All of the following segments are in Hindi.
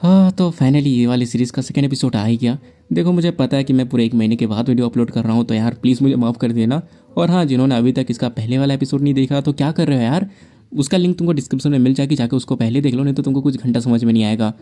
हाँ, तो फाइनली ये वाली सीरीज़ का सेकेंड एपिसोड आ ही गया। देखो, मुझे पता है कि मैं पूरे 1 महीने के बाद वीडियो अपलोड कर रहा हूँ, तो यार प्लीज़ मुझे माफ़ कर देना। और हाँ, जिन्होंने अभी तक इसका पहले वाला एपिसोड नहीं देखा तो क्या कर रहे हो यार, उसका लिंक तुमको डिस्क्रिप्शन में मिल जाएगी, जाके उसको पहले देख लो, नहीं तो तुमको कुछ घंटा समझ में नहीं आएगा।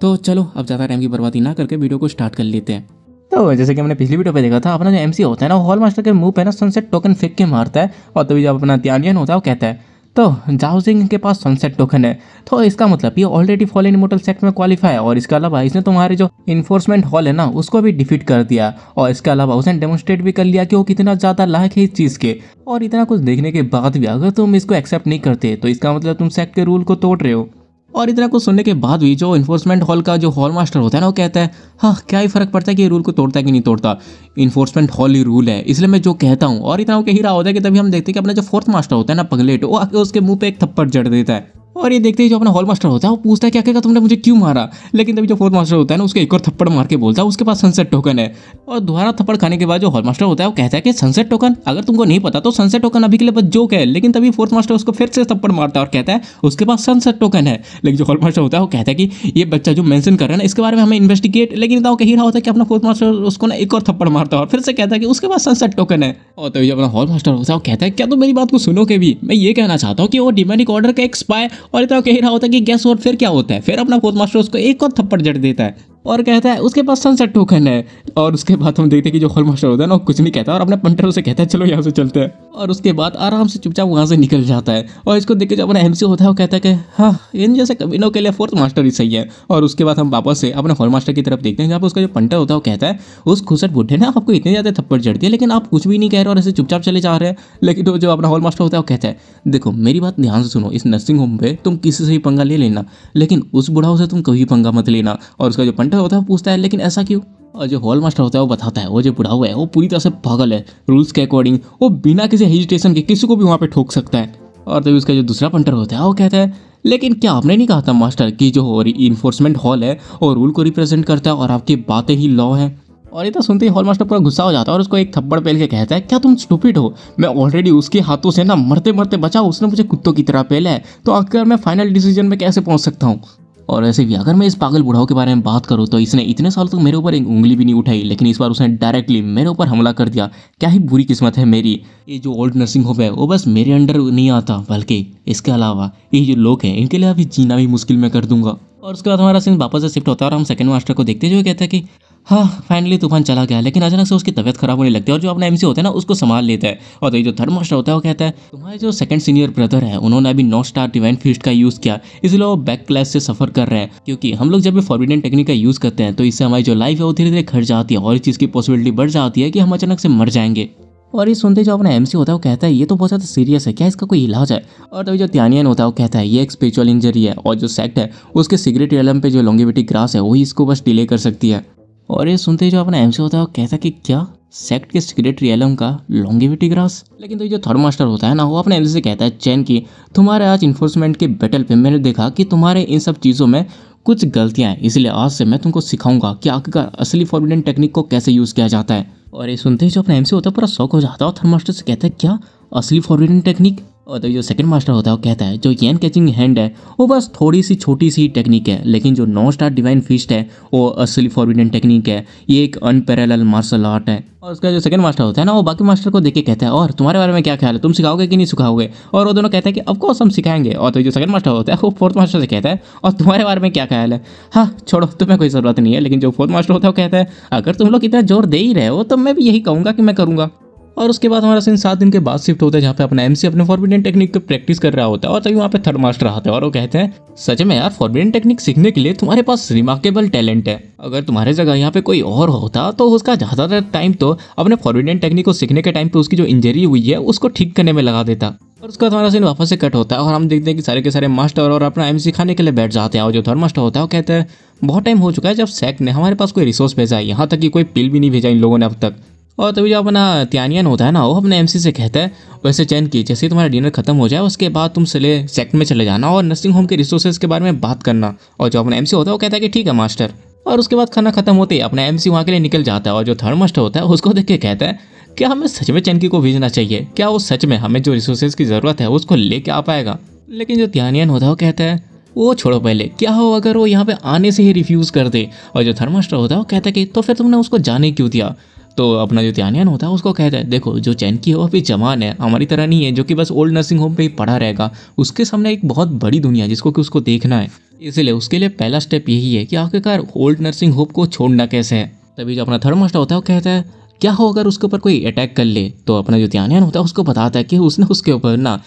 तो चलो अब ज़्यादा टाइम की बर्बादी ना करके वीडियो को स्टार्ट कर लेते हैं। तो जैसे कि हमने पिछली वीडियो पे देखा था, अपना जो एमसी होता है ना, वो हॉल मास्टर के मुंह पे ना सनसेट टोकन फेंक के मारता है। और तभी जब अपना त्यानियन होता है वो कहता है तो जाओ सिंह के पास सनसेट टोकन है, तो इसका मतलब ये ऑलरेडी फॉलन इमोर्टल सेक्ट में क्वालिफाई है। और इसके अलावा इसने तुम्हारे जो इन्फोर्समेंट हॉल है ना, उसको भी डिफीट कर दिया। और इसके अलावा उसने डेमोन्स्ट्रेट भी कर लिया कि वो कितना ज़्यादा लायक है इस चीज़ के। और इतना कुछ देखने के बाद भी अगर तुम इसको एक्सेप्ट नहीं करते तो इसका मतलब तुम सेक्ट के रूल को तोड़ रहे हो। और इतना कुछ सुनने के बाद भी जो इन्फोर्समेंट हॉल का जो हॉल मास्टर होता है ना, वो कहता है हाँ, क्या ही फर्क पड़ता है कि ये रूल को तोड़ता है कि नहीं तोड़ता, इन्फोर्समेंट हॉल ही रूल है, इसलिए मैं जो कहता हूँ। और इतना वो कह ही रहा होता है कि तभी हम देखते हैं कि अपना जो फोर्थ मास्टर होता है ना, पगलेट, वो आके उसके मुंह पे एक थप्पड़ जड़ देता है। और ये देखते ही जो अपना हॉल मास्टर होता है वो पूछता है क्या कहेगा तुमने मुझे क्यों मारा। लेकिन तभी जो फोर्थ मास्टर होता है ना, उसके एक और थप्पड़ मार के बोलता है उसके पास सनसेट टोकन है। और दोबारा थप्पड़ खाने के बाद जो हॉल मास्टर होता है वो कहता है कि सनसेट टोकन, अगर तुमको नहीं पता तो सनसेट टोकन अभी के लिए बस जोक है। लेकिन तभी फोर्थ मास्टर उसको फिर से थप्पड़ मारता है और कहता है उसके पास सनसेट टोकन है। लेकिन जो हॉल मास्टर होता है वो कहता है कि ये बच्चा जो मेंशन कर रहा है ना, इसके बारे में हमें इन्वेस्टिगेट। लेकिन वो कह रहा होता है कि अपना फोर्थ मास्टर उसको ना एक और थप्पड़ मारता है और फिर से कहता है कि उसके पास सनसेट टोकन है। और तभी अपना हॉल मास्टर होता है वो कहता है क्या तुम मेरी बात को सुनोगे भी, मैं ये कहना चाहता हूँ कि वो डिमोनिक ऑर्डर का एक स्पाई। और इतना कह रहा होता है कि गैस और फिर क्या होता है, फिर अपना फोर्थ मास्टर उसको एक और थप्पड़ जड़ देता है और कहता है उसके पास सनसेट टोकन है। और उसके बाद हम देखते हैं कि जो हॉल मास्टर होता है ना, वो कुछ नहीं कहता और अपने पंटर से कहता है चलो यहाँ से चलते हैं। और उसके बाद आराम से चुपचाप वहाँ से निकल जाता है। और इसको देख के जो अपना एमसी होता है वो कहता है कि हाँ, इन जैसे कमीनों के लिए फोर्थ मास्टर ही सही है। और उसके बाद हम वापस से अपने हॉल मास्टर की तरफ देखते हैं, जहाँ पर उसका जो पंटर होता है वो कहता है उस खुसट बुढ़े ने आपको इतने ज़्यादा थप्पड़ जड़ दिए लेकिन आप कुछ भी नहीं कह रहे और ऐसे चुपचाप चले जा रहे हैं। लेकिन तो जो अपना हॉल मास्टर होता है वो कहता है देखो मेरी बात ध्यान से सुनो, इस नर्सिंग होम पे तुम किसी से ही पंगा ले लेना, लेकिन उस बुढ़ाओं से तुम कभी पंगा मत लेना। और उसका जो पंटर होता है वो पूछता है लेकिन ऐसा क्यों। और जो हॉल मास्टर होता है वो बताता है वो जो बुढ़ाऊ है वो पूरी तरह से पागल है, रूल्स के अकॉर्डिंग वो बिना किसी हेजिटेशन के किसी को भी वहाँ पे ठोक सकता है। और तभी उसका जो दूसरा पंटर होता है वो कहता है लेकिन क्या आपने नहीं कहा था मास्टर कि जो इन्फोर्समेंट हॉल है वो रूल को रिप्रेजेंट करता है और आपकी बातें ही लॉ है। और ये तो सुनते ही हॉल मास्टर पूरा गुस्सा हो जाता है और उसको एक थप्पड़ पेल के कहता है क्या तुम स्टूपिड हो, मैं ऑलरेडी उसके हाथों से ना मरते मरते बचा, उसने मुझे कुत्तों की तरह पेला है, तो आखिर मैं फाइनल डिसीजन में कैसे पहुंच सकता हूँ। और ऐसे भी अगर मैं इस पागल बुढ़ाओं के बारे में बात करूँ तो इसने इतने साल तक मेरे ऊपर एक उंगली भी नहीं उठाई, लेकिन इस बार उसने डायरेक्टली मेरे ऊपर हमला कर दिया। क्या ही बुरी किस्मत है मेरी। ये जो ओल्ड नर्सिंग होम है वो बस मेरे अंडर नहीं आता, बल्कि इसके अलावा ये जो लोग हैं इनके लिए अभी जीना भी मुश्किल में कर दूंगा। और उसके बाद हमारा सीन वापस से शिफ्ट होता है और हम सेकंड मास्टर को देखते जो कहता है कि हाँ फाइनली तूफान चला गया, लेकिन अचानक से उसकी तबीयत खराब होने लगती है और जो अपना एमसी होता है ना उसको संभाल लेता है। और तो ये जो थर्ड मास्टर होता है वो कहता है तुम्हारे जो सेकंड सीनियर ब्रदर है उन्होंने अभी 9 स्टार डिवाइन फीस्ट का यूज़ किया, इसलिए वो बैक क्लास से सफ़र कर रहे हैं। क्योंकि हम लोग जब भी फॉरबिडन टेक्निक का यूज़ करते हैं तो इससे हमारी जो लाइफ है वो धीरे धीरे घट जाती है और इस चीज़ की पॉसिबिलिटी बढ़ जाती है कि हम अचानक से मर जाएंगे। और ये सुनते जो अपना एमसी होता है वो कहता है ये तो बहुत ज़्यादा सीरियस है, क्या इसका कोई इलाज है। और तभी जो त्यानियन होता है वो कहता है ये एक स्पिरिचुअल इंजरी है और जो सेक्ट है उसके सिगरेट एलम पे जो लॉन्गेविटी ग्रास है वही इसको बस डिले कर सकती है। और ये सुनते ही जो अपना एमसी होता है वो कहता है कि क्या सेक्ट के सिगरेट एलम का लॉन्गेविटी ग्रास। लेकिन तो ये जो थर्ड मास्टर होता है ना वो अपने एमसी से कहता है चैन की तुम्हारे आज इन्फोर्समेंट के बैटल पे मैंने देखा कि तुम्हारे इन सब चीज़ों में कुछ गलतियाँ हैं, इसलिए आज से मैं तुमको सिखाऊंगा कि आखिरकार असली फॉरबिडन टेक्निक को कैसे यूज़ किया जाता है। और ये सुनते ही जो अपना एमसी होता है पूरा शौक हो जाता है और थर्ड मास्टर से कहता है क्या असली फॉरबिडन टेक्निक। और तो जो सेकंड मास्टर होता है वो कहता है जो येन कैचिंग हैंड है वो बस थोड़ी सी छोटी सी टेक्निक है, लेकिन जो 9 स्टार डिवाइन फिस्ट है वो असली फॉरबिडन टेक्निक है, ये एक अनपैरेलल मार्शल आर्ट है। और उसका जो सेकंड मास्टर होता है ना वो बाकी मास्टर को देख के कहता है और तुम्हारे बारे में क्या ख्याल है, तुम सिखाओगे कि नहीं सिखाओगे। और वो दोनों कहते हैं कि ऑफकोर्स हम सिखाएंगे। और तो जो सेकंड मास्टर होता है वो फोर्थ मास्टर से कहता है और तुम्हारे बारे में क्या ख्याल है। हाँ छोड़ो, तुम्हें कोई ज़रूरत नहीं है। लेकिन जो फोर्थ मास्टर होता है वो कहता है अगर तुम लोग इतना जोर दे ही रहे हो तो मैं भी यही कहूँगा कि मैं करूँगा। और उसके बाद हमारा सीन 7 दिन के बाद शिफ्ट होता है जहाँ पे अपना एमसी अपने फॉरबिडन टेक्निक को प्रैक्टिस कर रहा होता है। और तभी वहाँ पे थर्ड मास्टर आते हैं और वो कहते हैं सच में यार फॉरबिडन टेक्निक सीखने के लिए तुम्हारे पास रिमार्केबल टैलेंट है, अगर तुम्हारे जगह यहाँ पे कोई और होता तो उसका ज़्यादातर टाइम तो अपने फॉरबिडन टेक्निक को सीखने के टाइम पे उसकी जो इंजरी हुई है उसको ठीक करने में लगा देता। और उसका हमारा सीन वापस से कट होता है और हम देखते हैं कि सारे के सारे मास्टर और अपना एमसी खाने के लिए बैठ जाते हैं। और जो थर्ड मास्टर होता है वो कहता है बहुत टाइम हो चुका है जब सेक्ट ने हमारे पास कोई रिसोर्स भेजा है, यहाँ तक कि कोई पिल भी नहीं भेजा इन लोगों ने अब तक। और तभी जो अपना त्यानियन होता है ना वो अपने एमसी से कहता है वैसे चैन की जैसे ही तुम्हारा डिनर खत्म हो जाए उसके बाद तुम सेक्ट में चले जाना और नर्सिंग होम के रिसोर्सेज के बारे में बात करना। और जो अपना एमसी होता है वो कहता है कि ठीक है मास्टर। और उसके बाद खाना खत्म होते ही अपना एमसी वहाँ के लिए निकल जाता है। और जो थर्ड मास्टर होता है उसको देख के कहता है क्या हमें सच में चैन की को भेजना चाहिए, क्या वो सच में हमें जो रिसोर्सेज की ज़रूरत है उसको लेके आ पाएगा। लेकिन जो त्यानियन होता है वो कहता है वो छोड़ो, पहले क्या हो अगर वो यहाँ पे आने से ही रिफ्यूज़ कर दे। और जो थर्मास्टर होता है वो कहता है कि तो फिर तुमने उसको जाने क्यों दिया। तो अपना जो त्यानियन होता है उसको कहता है देखो जो चैनकी है वो अभी जवान है, हमारी तरह नहीं है जो कि बस ओल्ड नर्सिंग होम पे ही पड़ा रहेगा। उसके सामने एक बहुत बड़ी दुनिया है जिसको कि उसको देखना है, इसलिए उसके लिए पहला स्टेप यही है कि आखिरकार ओल्ड नर्सिंग होम को छोड़ना कैसे है। तभी जो अपना थर्मास्टर होता है वो कहता है क्या हो अगर उसके ऊपर कोई अटैक कर ले। तो अपना जो त्यानियन होता है उसको बताता है कि उसने उसके ऊपर ना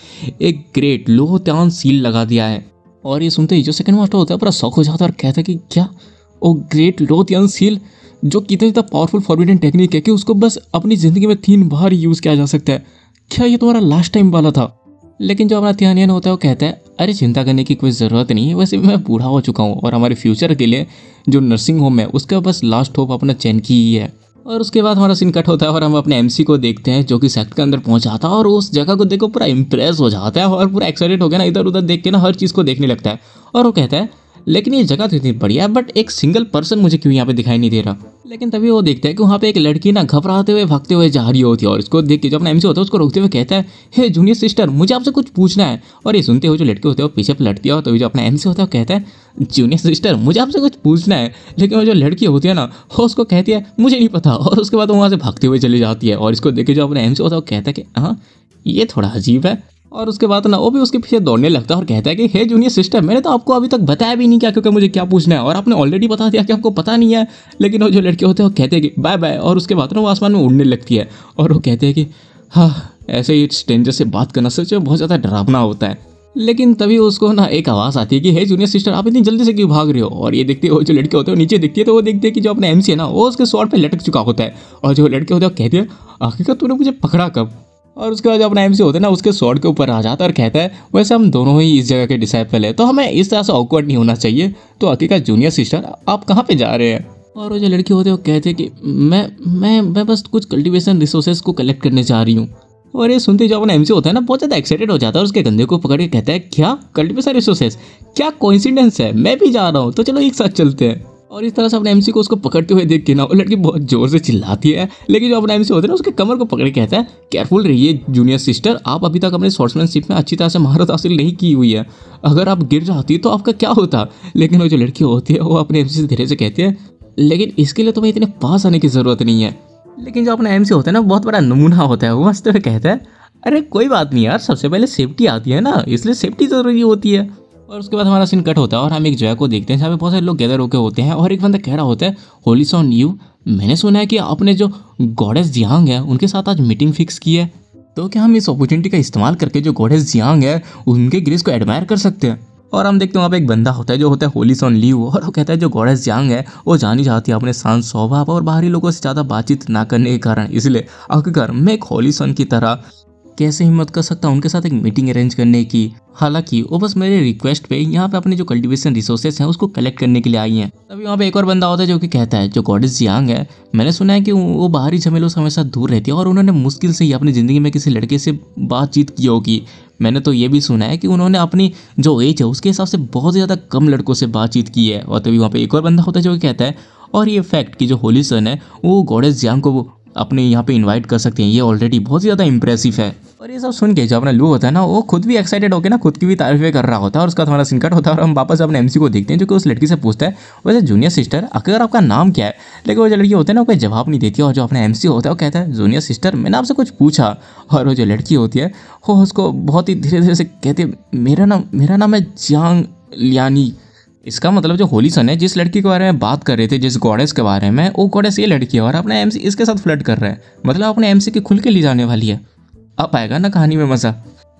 एक ग्रेट लो त्यान सील लगा दिया है। और ये सुनते ही जो सेकंड मास्टर होता है पूरा शॉक हो जाता है और कहता है कि क्या वो ग्रेट लो त्यान सील, जो कितनी ज़्यादा पावरफुल फॉरबिडन टेक्निक है कि उसको बस अपनी ज़िंदगी में 3 बार यूज़ किया जा सकता है, क्या ये तुम्हारा लास्ट टाइम वाला था। लेकिन जो अपना त्यानियन होता है वो कहता है अरे चिंता करने की कोई ज़रूरत नहीं है, वैसे भी मैं बूढ़ा हो चुका हूँ और हमारे फ्यूचर के लिए जो नर्सिंग होम है उसका बस लास्ट होप अपना चैनकी ही है। और उसके बाद हमारा सीन कट होता है और हम अपने एमसी को देखते हैं जो कि सेक्ट के अंदर पहुंच जाता है और उस जगह को देखो पूरा इंप्रेस हो जाता है और पूरा एक्साइटेड हो गया ना, इधर उधर देख के ना हर चीज़ को देखने लगता है। और वो कहता है लेकिन ये जगह तो इतनी बढ़िया है बट एक सिंगल पर्सन मुझे क्यों यहाँ पे दिखाई नहीं दे रहा। लेकिन तभी वो देखता है कि वहाँ पे एक लड़की ना घबराते हुए भागते हुए जा रही होती है और इसको देख के जो अपना एमसी होता है उसको रोकते हुए कहता है हे जूनियर सिस्टर मुझे आपसे कुछ पूछना है। और ये सुनते हुए जो लड़के होते हैं वो पीछे पलटती है और तभी जो अपना एमसी होता है वो कहता है जूनियर सिस्टर मुझे आपसे कुछ पूछना है। लेकिन वो जो लड़की होती है ना वो उसको कहती है मुझे नहीं पता, और उसके बाद वो वहाँ से भागते हुए चली जाती है। और इसको देख के जो अपना एमसी होता है वो कहता है कि हाँ ये थोड़ा अजीब है। और उसके बाद ना वो भी उसके पीछे दौड़ने लगता है और कहता है कि हे जूनियर सिस्टर मैंने तो आपको अभी तक बताया भी नहीं क्या क्योंकि मुझे क्या पूछना है और आपने ऑलरेडी बता दिया कि आपको पता नहीं है। लेकिन वो जो लड़के होते हैं वो कहते हैं कि बाय बाय, और उसके बाद ना वो आसमान में उड़ने लगती है। और वो कहते हैं कि हाँ ऐसे ही स्ट्रेंजर से बात करना सच में बहुत ज़्यादा डरावना होता है। लेकिन तभी उसको ना एक आवाज़ आती है कि हे जूनियर सिस्टर आप इतनी जल्दी से क्यों भाग रहे हो। और ये देखते हो जो लड़के होते हैं नीचे दिखती है तो वो देखते हैं कि जो अपना एमसी है ना वो उसके स्वॉर्ड पे लटक चुका होता है। और जो लड़के होते हैं वो कहते हैं आखिरकार तूने मुझे पकड़ा कब। और उसके बाद जो अपना एमसी होता है ना उसके स्वॉर्ड के ऊपर आ जाता है और कहता है वैसे हम दोनों ही इस जगह के डिसाइपल है तो हमें इस तरह से ऑकवर्ड नहीं होना चाहिए, तो आखिरकार जूनियर सिस्टर आप कहाँ पे जा रहे हैं। और वो जो लड़के होते हैं वो कहते हैं कि मैं बस कुछ कल्टीवेशन रिसोर्सेज को कलेक्ट करने जा रही हूँ। और ये सुनते जो अपना एमसी होता है ना बहुत ज़्यादा एक्साइटेड हो जाता है और उसके कंधे को पकड़ के कहता है क्या कल्टीवेशन रिसोर्सेज, क्या कोइंसिडेंस है, मैं भी जा रहा हूँ तो चलो एक साथ चलते हैं। और इस तरह से अपने एमसी को उसको पकड़ते हुए देख के ना वो लड़की बहुत जोर से चिल्लाती है। लेकिन जो अपना एमसी होता है ना उसके कमर को पकड़ के कहता है केयरफुल रहिए जूनियर सिस्टर, आप अभी तक अपने स्वॉर्ड्समैनशिप में अच्छी तरह से महारत हासिल नहीं की हुई है, अगर आप गिर जाती तो आपका क्या होता। लेकिन वो जो लड़की होती है वो अपने एमसी से धीरे से कहती है लेकिन इसके लिए तुम्हें इतने पास आने की ज़रूरत नहीं है। लेकिन जो अपना एमसी होता है ना बहुत बड़ा नमूना होता है, वो हंसते हुए कहता है अरे कोई बात नहीं यार, सबसे पहले सेफ्टी आती है ना, इसलिए सेफ्टी ज़रूरी होती है। और उसके बाद हमारा सीन कट होता है और हम एक जगह को देखते हैं जहाँ पे बहुत सारे लोग गैदर होकर होते हैं और एक बंदा कह रहा होता है होली सॉन यू, मैंने सुना है कि आपने जो गॉडेस जियांग है उनके साथ आज मीटिंग फिक्स की है, तो क्या हम इस अपॉर्चुनिटी का इस्तेमाल करके जो गॉडेस जियांग है उनके ग्रेस को एडमायर कर सकते हैं। और हम देखते हैं वहाँ पे एक बंदा होता है जो होता है होली सॉन ल्यू और वो कहता है जो गॉडेस जियांग है वो जानी जाती है अपने शांत स्वभाव और बाहरी लोगों से ज़्यादा बातचीत ना करने के कारण, इसलिए आखिरकार मैं एक होली सॉन की तरह कैसे हिम्मत कर सकता हूँ उनके साथ एक मीटिंग अरेंज करने की। हालांकि वो बस मेरे रिक्वेस्ट पे यहाँ पे अपने जो कल्टीवेशन रिसोर्सेज हैं उसको कलेक्ट करने के लिए आई हैं। तभी वहाँ पे एक और बंदा होता है जो कि कहता है जो गॉडेस जियांग है, मैंने सुना है कि वो बाहरी झमेलों से हमेशा दूर रहती है और उन्होंने मुश्किल से ही अपनी ज़िंदगी में किसी लड़के से बातचीत की होगी। मैंने तो ये भी सुना है कि उन्होंने अपनी जो एज है उसके हिसाब से बहुत ज़्यादा कम लड़कों से बातचीत की है। और तभी वहाँ पे एक और बंदा होता है जो कि कहता है और ये फैक्ट कि जो होली सन है वो गॉडेस जियांग को अपने यहाँ पे इनवाइट कर सकते हैं, ये ऑलरेडी बहुत ज़्यादा इंप्रेसिव है। और ये सब सुन के जो अपना लू होता है ना वो खुद भी एक्साइटेड होकर ना खुद की भी तारीफें कर रहा होता है। और उसका हमारा सिनकट होता है और हम वापस अपने एमसी को देखते हैं जो कि उस लड़की से पूछता है वैसे जूनियर सिस्टर आखिर आपका नाम क्या है। लेकिन वो जो लड़की होती है ना कोई जवाब नहीं देती और जो अपना एमसी होता है वो कहता है जूनियर सिस्टर मैंने आपसे कुछ पूछा। और वो जो लड़की होती है वो उसको बहुत ही धीरे धीरे से कहती है मेरा नाम है जियांग लियानी। इसका मतलब जो होली सन है जिस लड़की के बारे में बात कर रहे थे जिस गॉडेस के बारे में, वो गॉडेस ये लड़की है और अपना एमसी इसके साथ फ्लर्ट कर रहा है, मतलब अपने एमसी के खुल के ले जाने वाली है। अब आएगा ना कहानी में मज़ा।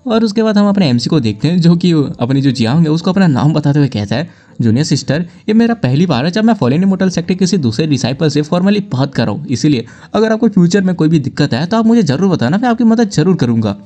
और उसके बाद हम अपने एमसी को देखते हैं जो कि अपनी जो जियांग है उसको अपना नाम बताते हुए कहता है जूनियर सिस्टर ये मेरा पहली बार है जब मैं फॉरेन इमोर्टल सेक्टर किसी दूसरे डिसाइपल से फॉर्मली बात कर रहा हूँ, इसलिए अगर आपको फ्यूचर में कोई भी दिक्कत है तो आप मुझे ज़रूर बताना, मैं आपकी मदद ज़रूर करूँगा।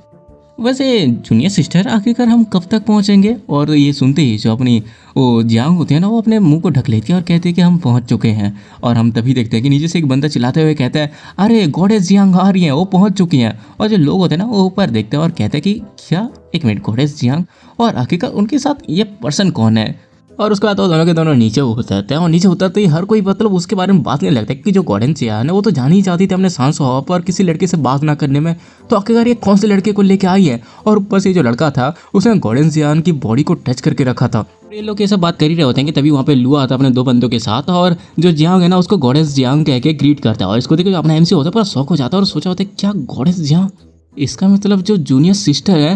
वैसे जूनियर सिस्टर आखिरकार हम कब तक पहुंचेंगे। और ये सुनते ही जो अपनी वो जियांग होती है ना वो अपने मुंह को ढक लेती है और कहती है कि हम पहुंच चुके हैं। और हम तभी देखते हैं कि नीचे से एक बंदा चिल्लाते हुए कहता है अरे गॉडेस जियांग आ रही हैं, वो पहुंच चुकी हैं। और जो लोग होते हैं ना वो ऊपर देखते हैं और कहते हैं कि क्या एक मिनट गॉडेस जियांग, और आखिरकार उनके साथ ये पर्सन कौन है। और उसके बाद वो दोनों के दोनों नीचे उतरते हैं और नीचे उतरते ही हर कोई मतलब उसके बारे में बात नहीं लगता कि जो गॉर्डन चियान है वो तो जान ही चाहती थी अपने सांस हवा पर किसी लड़के से बात ना करने में, तो आखिरकार ये कौन से लड़के को लेके आई है। और ऊपर से जो लड़का था उसने गॉर्डन चियान की बॉडी को टच करके रखा था। ये लोग ये सब बात कर ही रहे होते हैं कि तभी वहाँ पे लुआ आता है अपने 2 बंदों के साथ और जो जियांग है ना उसको गॉडेस जियांग कह के ग्रीट करता है। और इसको देखो जो अपना एमसी होता है पूरा शौक हो जाता है और सोचा होता है क्या गॉडेस जियांग, इसका मतलब जो जूनियर सिस्टर है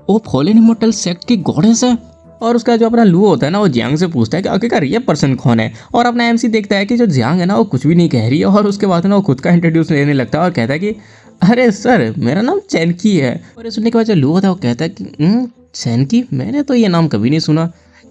वो फॉलन इमॉर्टल सेक्ट की गॉडेस है। और उसका जो अपना लुआ होता है ना वो जियांग से पूछता है कि आखिरकार ये पर्सन कौन है। और अपना एमसी देखता है कि जो जियांग है ना वो कुछ भी नहीं कह रही है और उसके बाद ना वो खुद का इंट्रोड्यूस लेने लगता है और कहता है कि अरे सर मेरा नाम चैनकी है। और ये सुनने के बाद जो लुआ होता है वो कहता है कि चैनकी, मैंने तो ये नाम कभी नहीं सुना।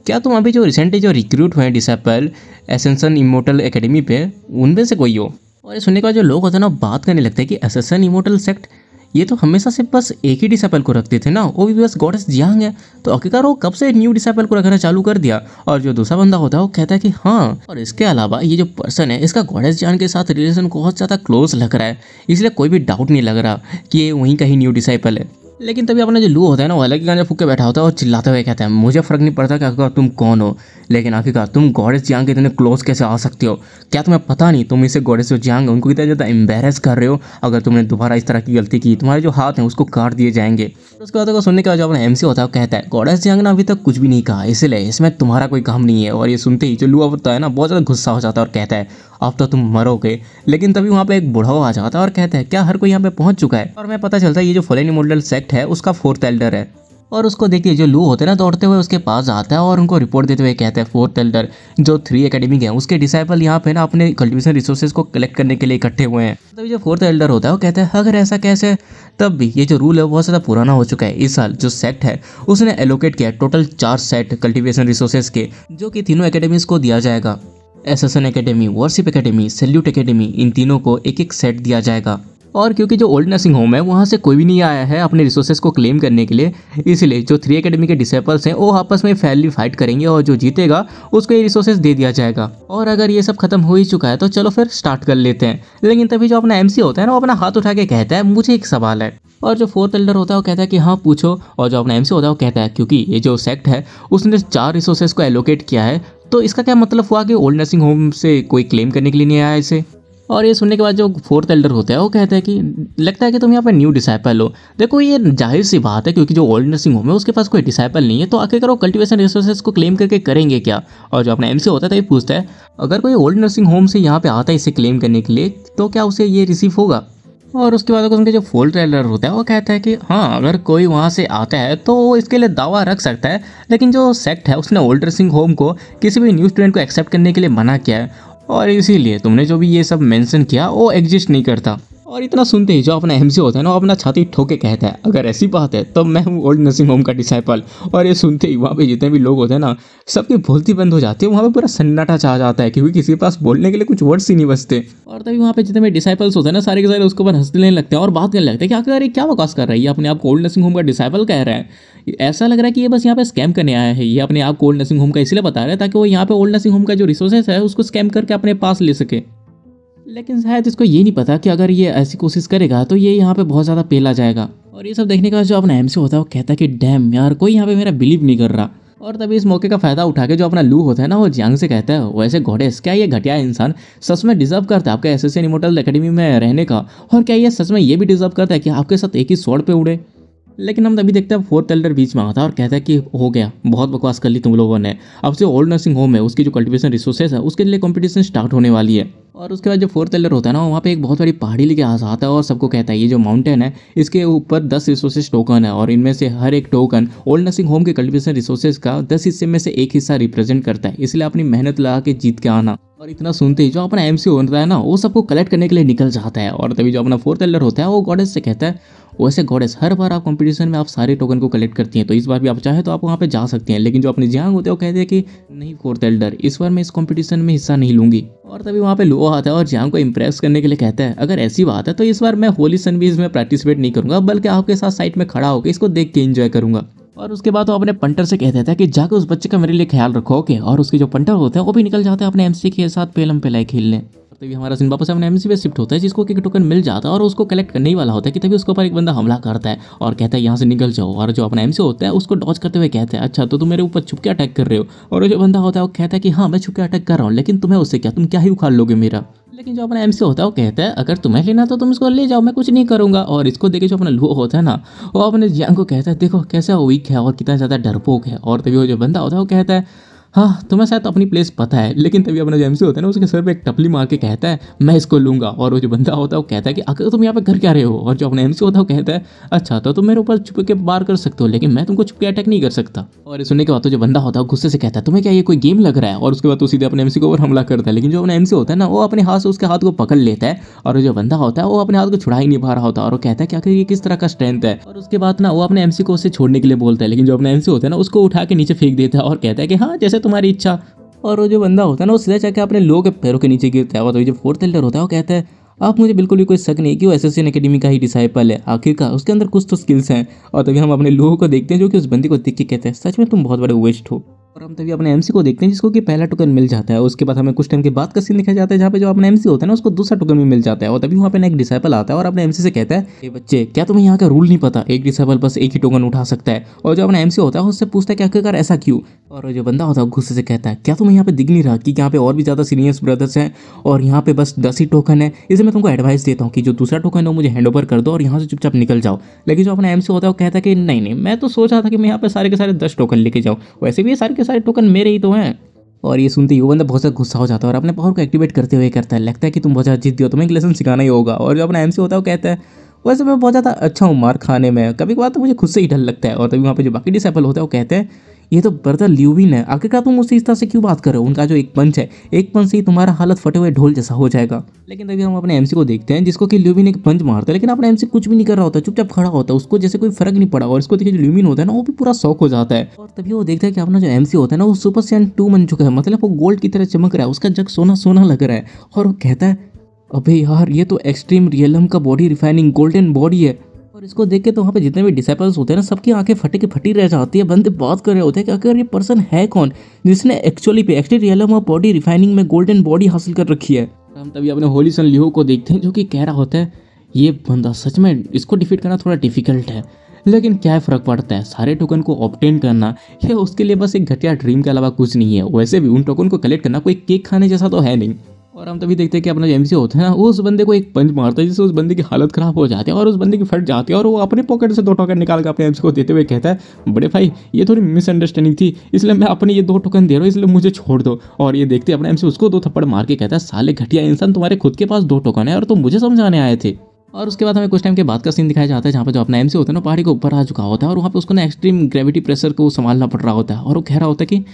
क्या तुम अभी जो रिसेंटली जो रिक्रूट हुए डिसेपल एसेंशन इमोर्टल एकेडमी पे उनमें से कोई हो। और ये सुनने के बाद जो लोग होते हैं ना बात करने लगते हैं कि एसेंशन इमोर्टल सेक्ट ये तो हमेशा से बस एक ही डिसेपल को रखते थे ना, वो भी बस गॉडेस जियांग है, तो आखिरकार वो कब से न्यू डिसेपल को रखना चालू कर दिया। और जो दूसरा बंदा होता है वो कहता है कि हाँ, और इसके अलावा ये जो पर्सन है इसका गॉडेस जियांग के साथ रिलेशन बहुत ज़्यादा क्लोज लग रहा है, इसलिए कोई भी डाउट नहीं लग रहा कि ये वहीं का ही न्यू डिसेपल है। लेकिन तभी अपना जो लू होता है ना वो अलग ही गांजा फूक के बैठा होता है और चिल्लाते हुए कहता है मुझे फर्क नहीं पड़ता कि आखिरकार तुम कौन हो, लेकिन आखिरकार तुम गॉडेस जियांग के इतने क्लोज कैसे आ सकते हो। क्या तुम्हें पता नहीं तुम इसे गॉडेस जो जियांग उनको कितना ज़्यादा एम्बेरस कर रहे हो। अगर तुमने दोबारा इस तरह की गलती की तुम्हारे जो हाथ हैं उसको काट दिए जाएंगे। उसके बाद सुनने के बाद जो अपना एमसी होता है वो कहता है गॉडेस जियांग ने अभी तक कुछ भी नहीं कहा, इसलिए इसमें तुम्हारा कोई काम नहीं है। और ये सुनते ही जो लू होता है ना बहुत ज़्यादा गुस्सा हो जाता है और कहता है अब तो तुम मरोगे। लेकिन तभी वहाँ पे एक बूढ़ा आ जाता है और कहता है क्या हर कोई यहाँ पे पहुँच चुका है। और मैं पता चलता है ये जो फॉलन इमॉर्टल सेक्ट है उसका 4th एल्डर है। और उसको देखिए जो लू होते हैं ना दौड़ते हुए उसके पास आता है और उनको रिपोर्ट देते हुए कहता है 4th एल्डर जो 3 एकेडमी है उसके डिसाइपल यहाँ पे ना अपने कल्टीवेशन रिसोर्सेज को कलेक्ट करने के लिए इकट्ठे हुए हैं। तभी जो 4th एल्डर होता है वो कहता है अगर ऐसा कैसे, तब भी ये जो रूल है बहुत ज़्यादा पुराना हो चुका है। इस साल जो सेक्ट है उसने एलोकेट किया टोटल 4 सेट कल्टीवेशन रिसोर्सेज के, जो कि तीनों एकेडमीज को दिया जाएगा। Ascension academy, worship academy, salute academy, इन तीनों को एक एक सेट दिया जाएगा। और क्योंकि जो ओल्ड नर्सिंग होम है वहाँ से कोई भी नहीं आया है अपने रिसोर्सेज को क्लेम करने के लिए, इसलिए जो 3 एकेडमी के डिसेपल्स हैं वो आपस में फेयरली फाइट करेंगे और जो जीतेगा उसको ये रिसोर्सेज दे दिया जाएगा। और अगर ये सब खत्म हो ही चुका है तो चलो फिर स्टार्ट कर लेते हैं। लेकिन तभी जो अपना एमसी होता है ना वो अपना हाथ उठा के कहता है मुझे एक सवाल है। और जो 4th एल्डर होता है वो कहता है कि हाँ पूछो। और जो अपना एमसी होता है वो कहता है क्योंकि ये जो सेक्ट है उसने 4 रिसोर्सेज को एलोकेट किया है तो इसका क्या मतलब हुआ कि ओल्ड नर्सिंग होम से कोई क्लेम करने के लिए नहीं आया इसे। और ये सुनने के बाद जो 4th एल्डर होता है वो कहता है कि लगता है कि तुम यहाँ पर न्यू डिसाइपल हो। देखो ये जाहिर सी बात है क्योंकि जो ओल्ड नर्सिंग होम है उसके पास कोई डिसाइपल नहीं है, तो आखिरकार वो कल्टीवेशन रिसोर्सेज को क्लेम करके करेंगे क्या। और जो अपना एमसी होता है तो ये पूछता है अगर कोई ओल्ड नर्सिंग होम से यहाँ पे आता है इसे क्लेम करने के लिए तो क्या उसे ये रिसीव होगा। और उसके बाद उनके जो 4th एल्डर होता है वो कहता है कि हाँ अगर कोई वहाँ से आता है तो वो इसके लिए दावा रख सकता है, लेकिन जो सेक्ट है उसने ओल्ड नर्सिंग होम को किसी भी न्यू स्टूडेंट को एक्सेप्ट करने के लिए मना किया है और इसीलिए तुमने जो भी ये सब मेंशन किया वो एग्जिस्ट नहीं करता। और इतना सुनते ही जो अपना एमसी होता है ना वो अपना छाती ठोके कहता है अगर ऐसी बात है तो मैं हूँ ओल्ड नर्सिंग होम का डिसाइपल। और ये सुनते ही वहाँ पे जितने भी लोग होते हैं ना सबकी बोलती बंद हो जाती है, वहाँ पे पूरा सन्नाटा छा जाता है क्योंकि किसी के पास बोलने के लिए कुछ वर्ड्स ही नहीं बचते। और तभी वहाँ पे जितने भी डिसाइपल्स होते हैं ना सारे के सारे उसके ऊपर हंसने लगते हैं और बात करने लगते हैं कि आखिर ये क्या बकवास कर रहा है, ये अपने आप को ओल्ड नर्सिंग होम का डिसाइपल कह रहा है। ऐसा लग रहा है कि ये बस यहाँ पे स्कैम करने आया है, ये अपने आप को ओल्ड नर्सिंग होम का इसलिए बता रहा है ताकि वो यहाँ पे ओल्ड नर्सिंग होम का जो रिसोर्सेस है उसको स्कैम करके अपने पास ले सके। लेकिन शायद इसको ये नहीं पता कि अगर ये ऐसी कोशिश करेगा तो ये यहाँ पे बहुत ज़्यादा पेला जाएगा। और ये सब देखने का जो अपना एमसी होता है वो कहता है कि डैम यार कोई यहाँ पे मेरा बिलीव नहीं कर रहा। और तभी इस मौके का फ़ायदा उठा के जो अपना लू होता है ना वो जियांग से कहता है वैसे गॉडेस क्या ये घटिया इंसान सच में डिजर्व करता है आपके एसेसन इमॉर्टल एकेडमी में रहने का, और क्या ये सच में ये भी डिजर्व करता है कि आपके साथ एक ही स्वॉर्ड पे उड़े। लेकिन हम तभी देखते हैं 4th एल्डर बीच में आता है और कहता है कि हो गया बहुत बकवास कर ली तुम लोगों ने, अब से ओल्ड नर्सिंग होम है उसकी जो कल्टीवेशन रिसोर्सेज है उसके लिए कंपटीशन स्टार्ट होने वाली है। और उसके बाद जो 4th एल्डर होता है ना वहाँ पे एक बहुत बड़ी पहाड़ी लेके आता है और सबको कहता है ये जो माउंटेन है इसके ऊपर 10 रिसोर्सेज टोकन है और इनमें से हर एक टोकन ओल्ड नर्सिंग होम के कल्टीवेशन रिसोर्सेज का 10 हिस्से में से एक हिस्सा रिप्रेजेंट करता है, इसलिए अपनी मेहनत लगा के जीत के आना। और इतना सुनते ही जो अपना एमसी होता है ना वो सबको कलेक्ट करने के लिए निकल जाता है। और तभी जो अपना 4th एल्डर होता है वो गॉडेस से कहता है वैसे गॉडेस हर बार आप कंपटीशन में आप सारे टोकन को कलेक्ट करती हैं तो इस बार भी आप चाहे तो आप वहाँ पे जा सकती हैं, लेकिन जो अपने जियांग होते हैं वो कहते हैं कि नहीं 4th एल्डर इस बार मैं इस कंपटीशन में हिस्सा नहीं लूंगी। और तभी वहाँ पे लुओ आता है और जियांग को इंप्रेस करने के लिए कहता है अगर ऐसी बात है तो इस बार मैं होली सनबीज में पार्टिसिपेट नहीं करूंगा बल्कि आपके साथ साइड में खड़ा होकर इसको देख के एंजॉय करूंगा। और उसके बाद वो अपने पंटर से कह देता है कि जाकर उस बच्चे का मेरे लिए ख्याल रखोगे। और उसके जो पंटर होते हैं वो भी निकल जाते हैं अपने एमसी के साथ पेलम पेलाई खेलने। तभी हमारा सीन वापस अपने एमसी पे शिफ्ट होता है, जिसको एक टोकन मिल जाता है और उसको कलेक्ट करने ही वाला होता है कि तभी उसके ऊपर एक बंदा हमला करता है और कहता है यहाँ से निकल जाओ। और जो अपना एमसी होता है उसको डॉज करते हुए कहते हैं अच्छा तो तुम मेरे ऊपर छुप के अटैक कर रहे हो। और जो बंदा होता है वो कहता है कि हाँ मैं छुप के अटैक कर रहा हूँ, लेकिन तुम्हें उससे क्या, तुम क्या ही उखाड़ लोगे मेरा। लेकिन जो अपना एमसी होता है वो कहता है अगर तुम्हें लेना तो तुम इसको ले जाओ, मैं कुछ नहीं करूंगा। और इसको देखे जो अपना लुओ होता है ना, वो अपने जियांग को कहता है देखो कैसा वीक है और कितना ज़्यादा डरपोक है। और तभी वो जो बंदा होता है वो कहता है हाँ तुम्हें शायद अपनी प्लेस पता है। लेकिन तभी अपना जो एमसी होता है ना उसके सर पे एक टपली मार के कहता है मैं इसको लूंगा। और वो जो बंदा होता है वो कहता है कि अगर तुम यहाँ पे कर क्या रहे हो। और जो अपना एमसी होता है वो कहता है अच्छा तो तुम मेरे ऊपर छुप के वार कर सकते हो, लेकिन मैं तुमको छुप के अटैक नहीं कर सकता। और सुनने के बाद तो जो बंदा होता है वो गुस्से से कहता है तुम्हें क्या ये कोई गेम लग रहा है। और उसके बाद तो सीधे अपने एमसी के ऊपर हमला करता है। लेकिन जो अपना एमसी होता है ना वो अपने हाथ से उसके हाथ को पकड़ लेता है और जो बंदा होता है वो अपने हाथ को छुड़ा ही नहीं पा रहा होता। और वो कहता है कि ये किस तरह का स्ट्रेंथ है। और उसके बाद ना वो अपने एमसी को उससे छोड़ने के लिए बोलता है, लेकिन जो अपना एमसी होता है ना उसको उठा के नीचे फेंक देता है और कहता है कि हाँ जैसे तुम्हारी इच्छा। और वो जो बंदा होता है ना वो सीधा जाके अपने लोगों के पैरों के नीचे गिरता है। और तो जो फोर्थ एल्डर होता है वो कहता है आप मुझे बिल्कुल भी कोई शक नहीं कि वो एसएससीएन एकेडमी का ही डिसाइपल है, आखिरकार उसके अंदर कुछ तो स्किल्स हैं। और तभी हम अपने लोगों को देखते हैं जो कि उस बंदी को देख के कहते हैं सच में तुम बहुत बड़े वेस्ट हो। और हम तभी अपने एमसी को देखते हैं जिसको कि पहला टोकन मिल जाता है। उसके बाद हमें कुछ टाइम के बाद का सीन दिखाया जाता है जहाँ पे जो अपना एमसी होता है ना उसको दूसरा टोकन भी मिल जाता है। और तभी वहाँ पे एक डिसाइपल आता है और अपने एमसी से कहता है ये बच्चे क्या तुम्हें यहाँ का रूल नहीं पता, एक डिसाइपल बस एक ही टोकन उठा सकता है। और जो अपना एमसी होता है उससे पूछता है कि आखिरकार ऐसा क्यों। और जो बंदा होता है गुस्से से कहता है क्या तुम्हें यहाँ पे दिख नहीं रहा कि यहाँ पे और भी ज़्यादा सीनियर्स ब्रदर्स हैं और यहाँ पे बस 10 ही टोकन है, इसलिए मैं तुमको एडवाइस देता हूँ कि जो दूसरा टोकन है वो मुझे हैंड ओवर कर दो और यहाँ से चुपचाप निकल जाओ। लेकिन जो अपना एमसी होता है वो कहता है कि नहीं मैं तो सोच रहा था कि मैं यहाँ पे सारे के सारे 10 टोकन लेके जाऊँ, वैसे भी ये सारे के सारे टोकन मेरे ही तो हैं। और ये सुनते ही वो बंदा बहुत ज़्यादा गुस्सा हो जाता है और अपने पावर को एक्टिवेट करते हुए कहता है लगता है कि तुम बहुत ज़्यादा जिद्दी हो, तुम्हें एक लेसन सिखाना ही होगा। और जो अपना एमसी होता है वो कहता है वैसे मैं बहुत ज़्यादा अच्छा हूँ मार खाने में, कभी कभार तो मुझे खुद से ही डर लगता है। और तभी वहाँ पे जो बाकी डिसाइपल होता है वो कहते हैं ये तो ब्रदर ल्यूविन है, आखिरकार तुम मुझसे इस तरह से क्यों बात कर रहे हो, उनका जो एक पंच है एक पंच से ही तुम्हारा हालत फटे हुए ढोल जैसा हो जाएगा। लेकिन तभी हम अपने एमसी को देखते हैं जिसको कि ल्यूविन एक पंच मारता है, लेकिन अपना एमसी कुछ भी नहीं कर रहा होता, चुपचाप खड़ा होता है, उसको जैसे कोई फर्क नहीं पड़ा। और इसको देखिए जो ल्यूविन होता है ना वो भी पूरा शौक हो जाता है। और तभी वो देखता है कि अपना जो एमसी होता है ना वो सुपर सैयन 2 बन चुका है, मतलब वो गोल्ड की तरह चमक रहा है, उसका जग सोना सोना लग रहा है। और वो कहता है अबे यार ये तो एक्सट्रीम रियलम का बॉडी रिफाइनिंग गोल्डन बॉडी है। और इसको देख के तो वहाँ पे जितने भी डिसाइपल्स होते हैं ना सबकी आंखें फटे की फटी रह जाती है। बंदे बात कर रहे होते हैं कि अगर ये पर्सन है कौन जिसने एक्चुअली पे एक्सट्रीम रियलम और बॉडी रिफाइनिंग में गोल्डन बॉडी हासिल कर रखी है। हम तभी अपने होली सन लियो को देखते हैं जो कि कह रहा होता है ये बंदा सच में इसको डिफीट करना थोड़ा डिफिकल्ट है, लेकिन क्या फ़र्क पड़ता है, सारे टोकन को ऑब्टेन करना ये उसके लिए बस एक घटिया ड्रीम के अलावा कुछ नहीं है। वैसे भी उन टोकन को कलेक्ट करना कोई केक खाने जैसा तो है नहीं। और हम तभी देखते हैं कि अपना जो एमसी होता है ना वो उस बंदे को एक पंच मारता है जिससे उस बंदे की हालत खराब हो जाती है और उस बंदे की फट जाती है। और वो अपने पॉकेट से 2 टोकन निकाल कर अपने एमसी को देते हुए कहता है बड़े भाई ये थोड़ी मिसअंडरस्टैंडिंग थी, इसलिए मैं अपने ये 2 टोकन दे रहा हूँ, इसलिए मुझे छोड़ दो। और ये देखते अपना एमसी उसको 2 थप्पड़ मार के कहता है साले घटिया इंसान, तुम्हारे खुद के पास 2 टोकन है और तुम मुझे समझाने आए थे। और उसके बाद हमें कुछ टाइम के बाद का सीन दिखाया जाता है जहाँ पे जो अपना एमसी होता है ना पहाड़ी के ऊपर आ चुका होता है और वहाँ पे उसको ना एक्सट्रीम ग्रेविटी प्रेशर को संभालना पड़ रहा होता है। और वो कह रहा होता है कि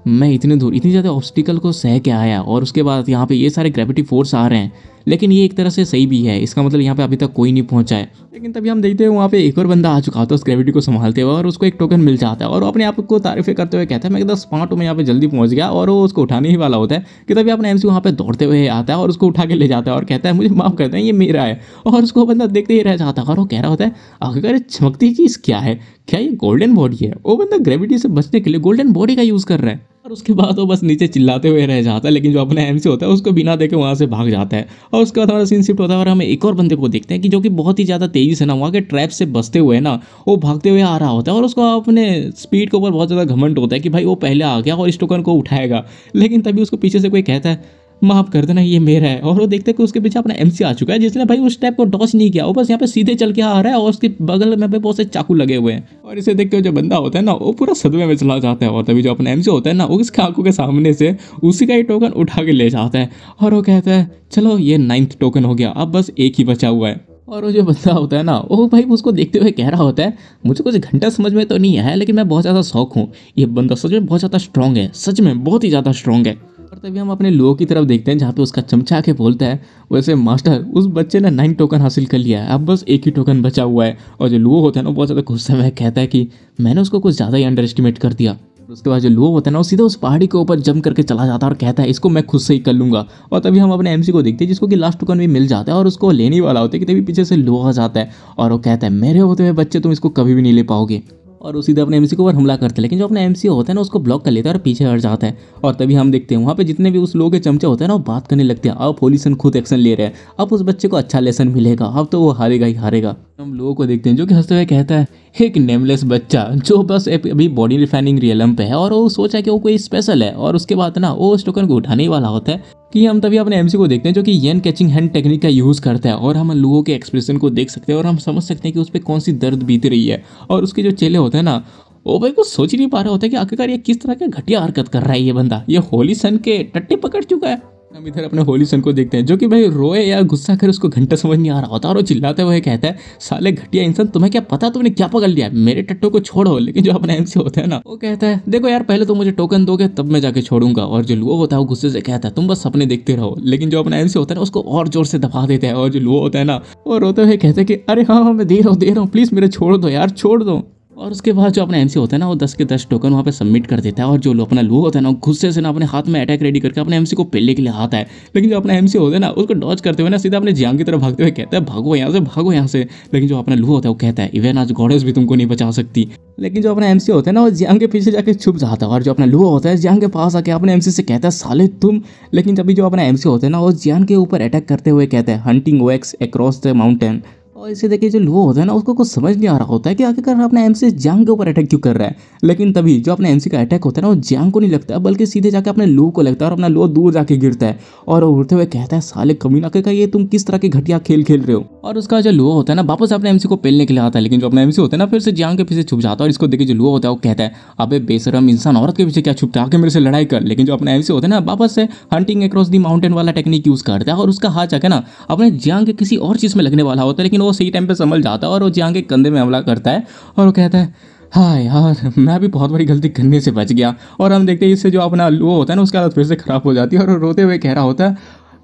मैं इतनी दूर इतनी ज़्यादा ऑब्स्टिकल को सह के आया और उसके बाद यहाँ पे ये सारे ग्रेविटी फोर्स आ रहे हैं, लेकिन ये एक तरह से सही भी है, इसका मतलब यहाँ पे अभी तक कोई नहीं पहुँचा है। लेकिन तभी हम देखते हैं वहाँ पे एक और बंदा आ चुका होता है उस ग्रेविटी को संभालते हुए और उसको एक टोकन मिल जाता है और वो अपने आप को तारीफें करते हुए कहता है मैं एकदम स्मार्ट हूँ, मैं यहाँ पे जल्दी पहुँच गया। और वो उसको उठाने ही वाला होता है कि तभी अपना एमसी वहाँ पे दौड़ते हुए आता है और उसको उठा के ले जाता है और कहता है मुझे माफ़ करते हैं ये मेरा है। और उसको बंदा देखते ही रह जाता है और वो कह रहा होता है आखिरकार चमकती चीज़ क्या है, क्या ये गोल्डन बॉडी है। वो बंदा ग्रेविटी से बचने के लिए गोल्डन बॉडी का यूज़ कर रहा है। और उसके बाद वो बस नीचे चिल्लाते हुए रह जाता है, लेकिन जो अपना एमसी होता है उसको बिना देखे वहाँ से भाग जाता है। और उसके बाद हमारा सीन शिफ्ट होता है और हमें एक और बंदे को देखते हैं कि जो कि बहुत ही ज़्यादा तेज़ी से ना वहाँ के ट्रैप से बचते हुए ना वो भागते हुए आ रहा होता है और उसको अपने स्पीड के ऊपर बहुत ज़्यादा घमंड होता है कि भाई वो पहले आ गया और इस टोकन को उठाएगा। लेकिन तभी उसको पीछे से कोई कहता है माफ़ कर देना ये मेरा है। और वो देखते हैं कि उसके पीछे अपना एमसी आ चुका है जिसने भाई उस टाइप को डॉच नहीं किया, वो बस यहाँ पे सीधे चल के आ रहा है और उसके बगल में बहुत से चाकू लगे हुए हैं। और इसे देख के जो बंदा होता है ना वो पूरा सदमे में चला जाता है। और तभी जो अपना एमसी होता है ना वो उसके आंखों के सामने से उसी का ही टोकन उठा के ले जाता है और वो कहता है चलो ये 9th टोकन हो गया, अब बस एक ही बचा हुआ है। और वो जो बंदा होता है ना वो भाई उसको देखते हुए कह रहा होता है मुझे कुछ घंटा समझ में तो नहीं आया, लेकिन मैं बहुत ज़्यादा शौक हूँ, ये बंदा सच में बहुत ज़्यादा स्ट्रॉन्ग है, सच में बहुत ही ज़्यादा स्ट्रॉन्ग है। और तभी हम अपने लोगों की तरफ देखते हैं जहाँ पे उसका चमचा के बोलता है वैसे मास्टर उस बच्चे ने 9 टोकन हासिल कर लिया है, अब बस एक ही टोकन बचा हुआ है। और जो लुओ होता है ना बहुत ज़्यादा गुस्से में कहता है कि मैंने उसको कुछ ज़्यादा ही अंडर एस्टिमेट कर दिया। उसके बाद जो लुओ होता है ना वो सीधा उस पहाड़ी के ऊपर जंप करके चला जाता है और कहता है इसको मैं खुद से ही कर लूँगा। और तभी हम अपने एमसी को देखते हैं जिसको कि लास्ट टोकन भी मिल जाता है और उसको लेने वाला होता है कि तभी पीछे से लुओ आ जाता है और वो कहता है मेरे होते हुए बच्चे तुम इसको कभी भी नहीं ले पाओगे। और वो सीधे अपने एमसी के ऊपर हमला करते हैं। लेकिन जो अपना एमसी होता है ना उसको ब्लॉक कर लेता है और पीछे हट जाता है। और तभी हम देखते हैं वहाँ पे जितने भी उस लोगों के चमचे होते हैं ना वो बात करने लगते हैं। अब पुलिस खुद एक्शन ले रहे हैं, अब उस बच्चे को अच्छा लेसन मिलेगा, अब तो वो हारेगा ही हारेगा। हम लोगों को देखते हैं जो कि हंसते हुए कहता है, एक नेमलेस बच्चा जो बस अभी बॉडी रिफाइनिंग रियलम पे है और वो सोचा कि वो कोई स्पेशल है, और उसके बाद ना वो उस टोकन को उठाने ही वाला होता है कि हम तभी अपने एमसी को देखते हैं जो कि येन कैचिंग हैंड टेक्निक का यूज़ करता है। और हम लोगों के एक्सप्रेशन को देख सकते हैं और हम समझ सकते हैं कि उस पर कौन सी दर्द बीत रही है। और उसके जो चेले होते हैं ना वो भाई कुछ सोच ही नहीं पा रहे होते कि आखिरकार ये किस तरह के घटिया हरकत कर रहा है ये बंदा, ये होली सन के टट्टे पकड़ चुका है। हम इधर अपने होली सन को देखते हैं जो कि भाई रोए या गुस्सा कर उसको घंटा समझ नहीं आ रहा होता और वो चिल्लाते हुए कहता है, साले घटिया इंसान तुम्हें क्या पता तुमने क्या पकड़ लिया, मेरे टट्टों को छोड़ो। लेकिन जो अपना एमसी होता है ना वो कहता है, देखो यार पहले तो मुझे टोकन दोगे तब मैं जाके छोड़ूंगा। और जो लुओ होता है वो गुस्से से कहता है, तुम बस सपने देखते रहो। लेकिन जो अपना एमसी होता है ना उसको और जोर से दबा देता है। और जो लुओ होता है ना वो रोते हुए कहते हैं कि अरे हाँ मैं दे रहा हूँ प्लीज मेरे छोड़ दो यार, छोड़ दो। और उसके बाद जो अपना एमसी होता है ना वो 10 के 10 टोकन वहाँ पे सबमिट कर देता है। और जो अपना लुओ होता है ना गुस्से से ना अपने हाथ में अटैक रेडी करके अपने एमसी को पेलने के लिए आता है। लेकिन जो अपना एमसी होता है ना उसको डॉज करते हुए ना सीधा अपने जियांग की तरफ भागते हुए कहता है, भागो यहाँ से, भागो यहाँ से। लेकिन जो अपना लुओ होता है वो कहता है, इवन आज गॉडेस भी तुमको नहीं बचा सकती। लेकिन जो अपना एमसी होता है ना वो जियांग के पीछे जाके छुप जाता है। और जो अपना लुओ होता है जियांग के पास आके अपने एमसी से कहता है, साले तुम। लेकिन जब भी जो अपना एमसी होता है ना वो जियांग के ऊपर अटैक करते हुए कहता है, hunting wax across the mountain. और इसे देखिए जो लुओ होता है ना उसको कुछ समझ नहीं आ रहा होता है कि आखिरकार अपना एमसी जियांग के ऊपर अटैक क्यों कर रहा है। लेकिन तभी जो अपने एमसी का अटैक होता है ना वो जियांग को नहीं लगता बल्कि सीधे जाके अपने लुओ को लगता है। और अपना लुओ दूर जाके गिरता है और वो उड़ते हुए कहता है, साले कमीना का ये तुम किस तरह के घटिया खेल खेल रहे हो। और उसका जो लुओ होता है ना वापस अपने एमसी को पेलने के लिए आता है। लेकिन जो अपना एमसी होता है ना फिर से जियांग के पीछे छुप जाता है। और इसको देखिए जो लुओ होता है वो कहता है, अबे बेशरम इंसान औरत के पीछे क्या छुपता है, आके मेरे से लड़ाई कर। लेकिन जो अपना एमसी होता है ना वापस से हंटिंग अक्रॉस दी माउंटेन वाला टेक्निक यूज करता है और उसका हाथ जाके ना अपने जियांग के किसी और चीज में लगने वाला होता है। लेकिन वो सही टाइम पे संभल जाता है और वो जियांग के कंधे में हमला करता है और वो कहता है, हाँ यार मैं भी बहुत बड़ी गलती करने से बच गया। और हम देखते हैं इससे जो अपना लुओ होता है ना उसकी हालत फिर से खराब हो जाती है और वो रोते हुए कह रहा होता है,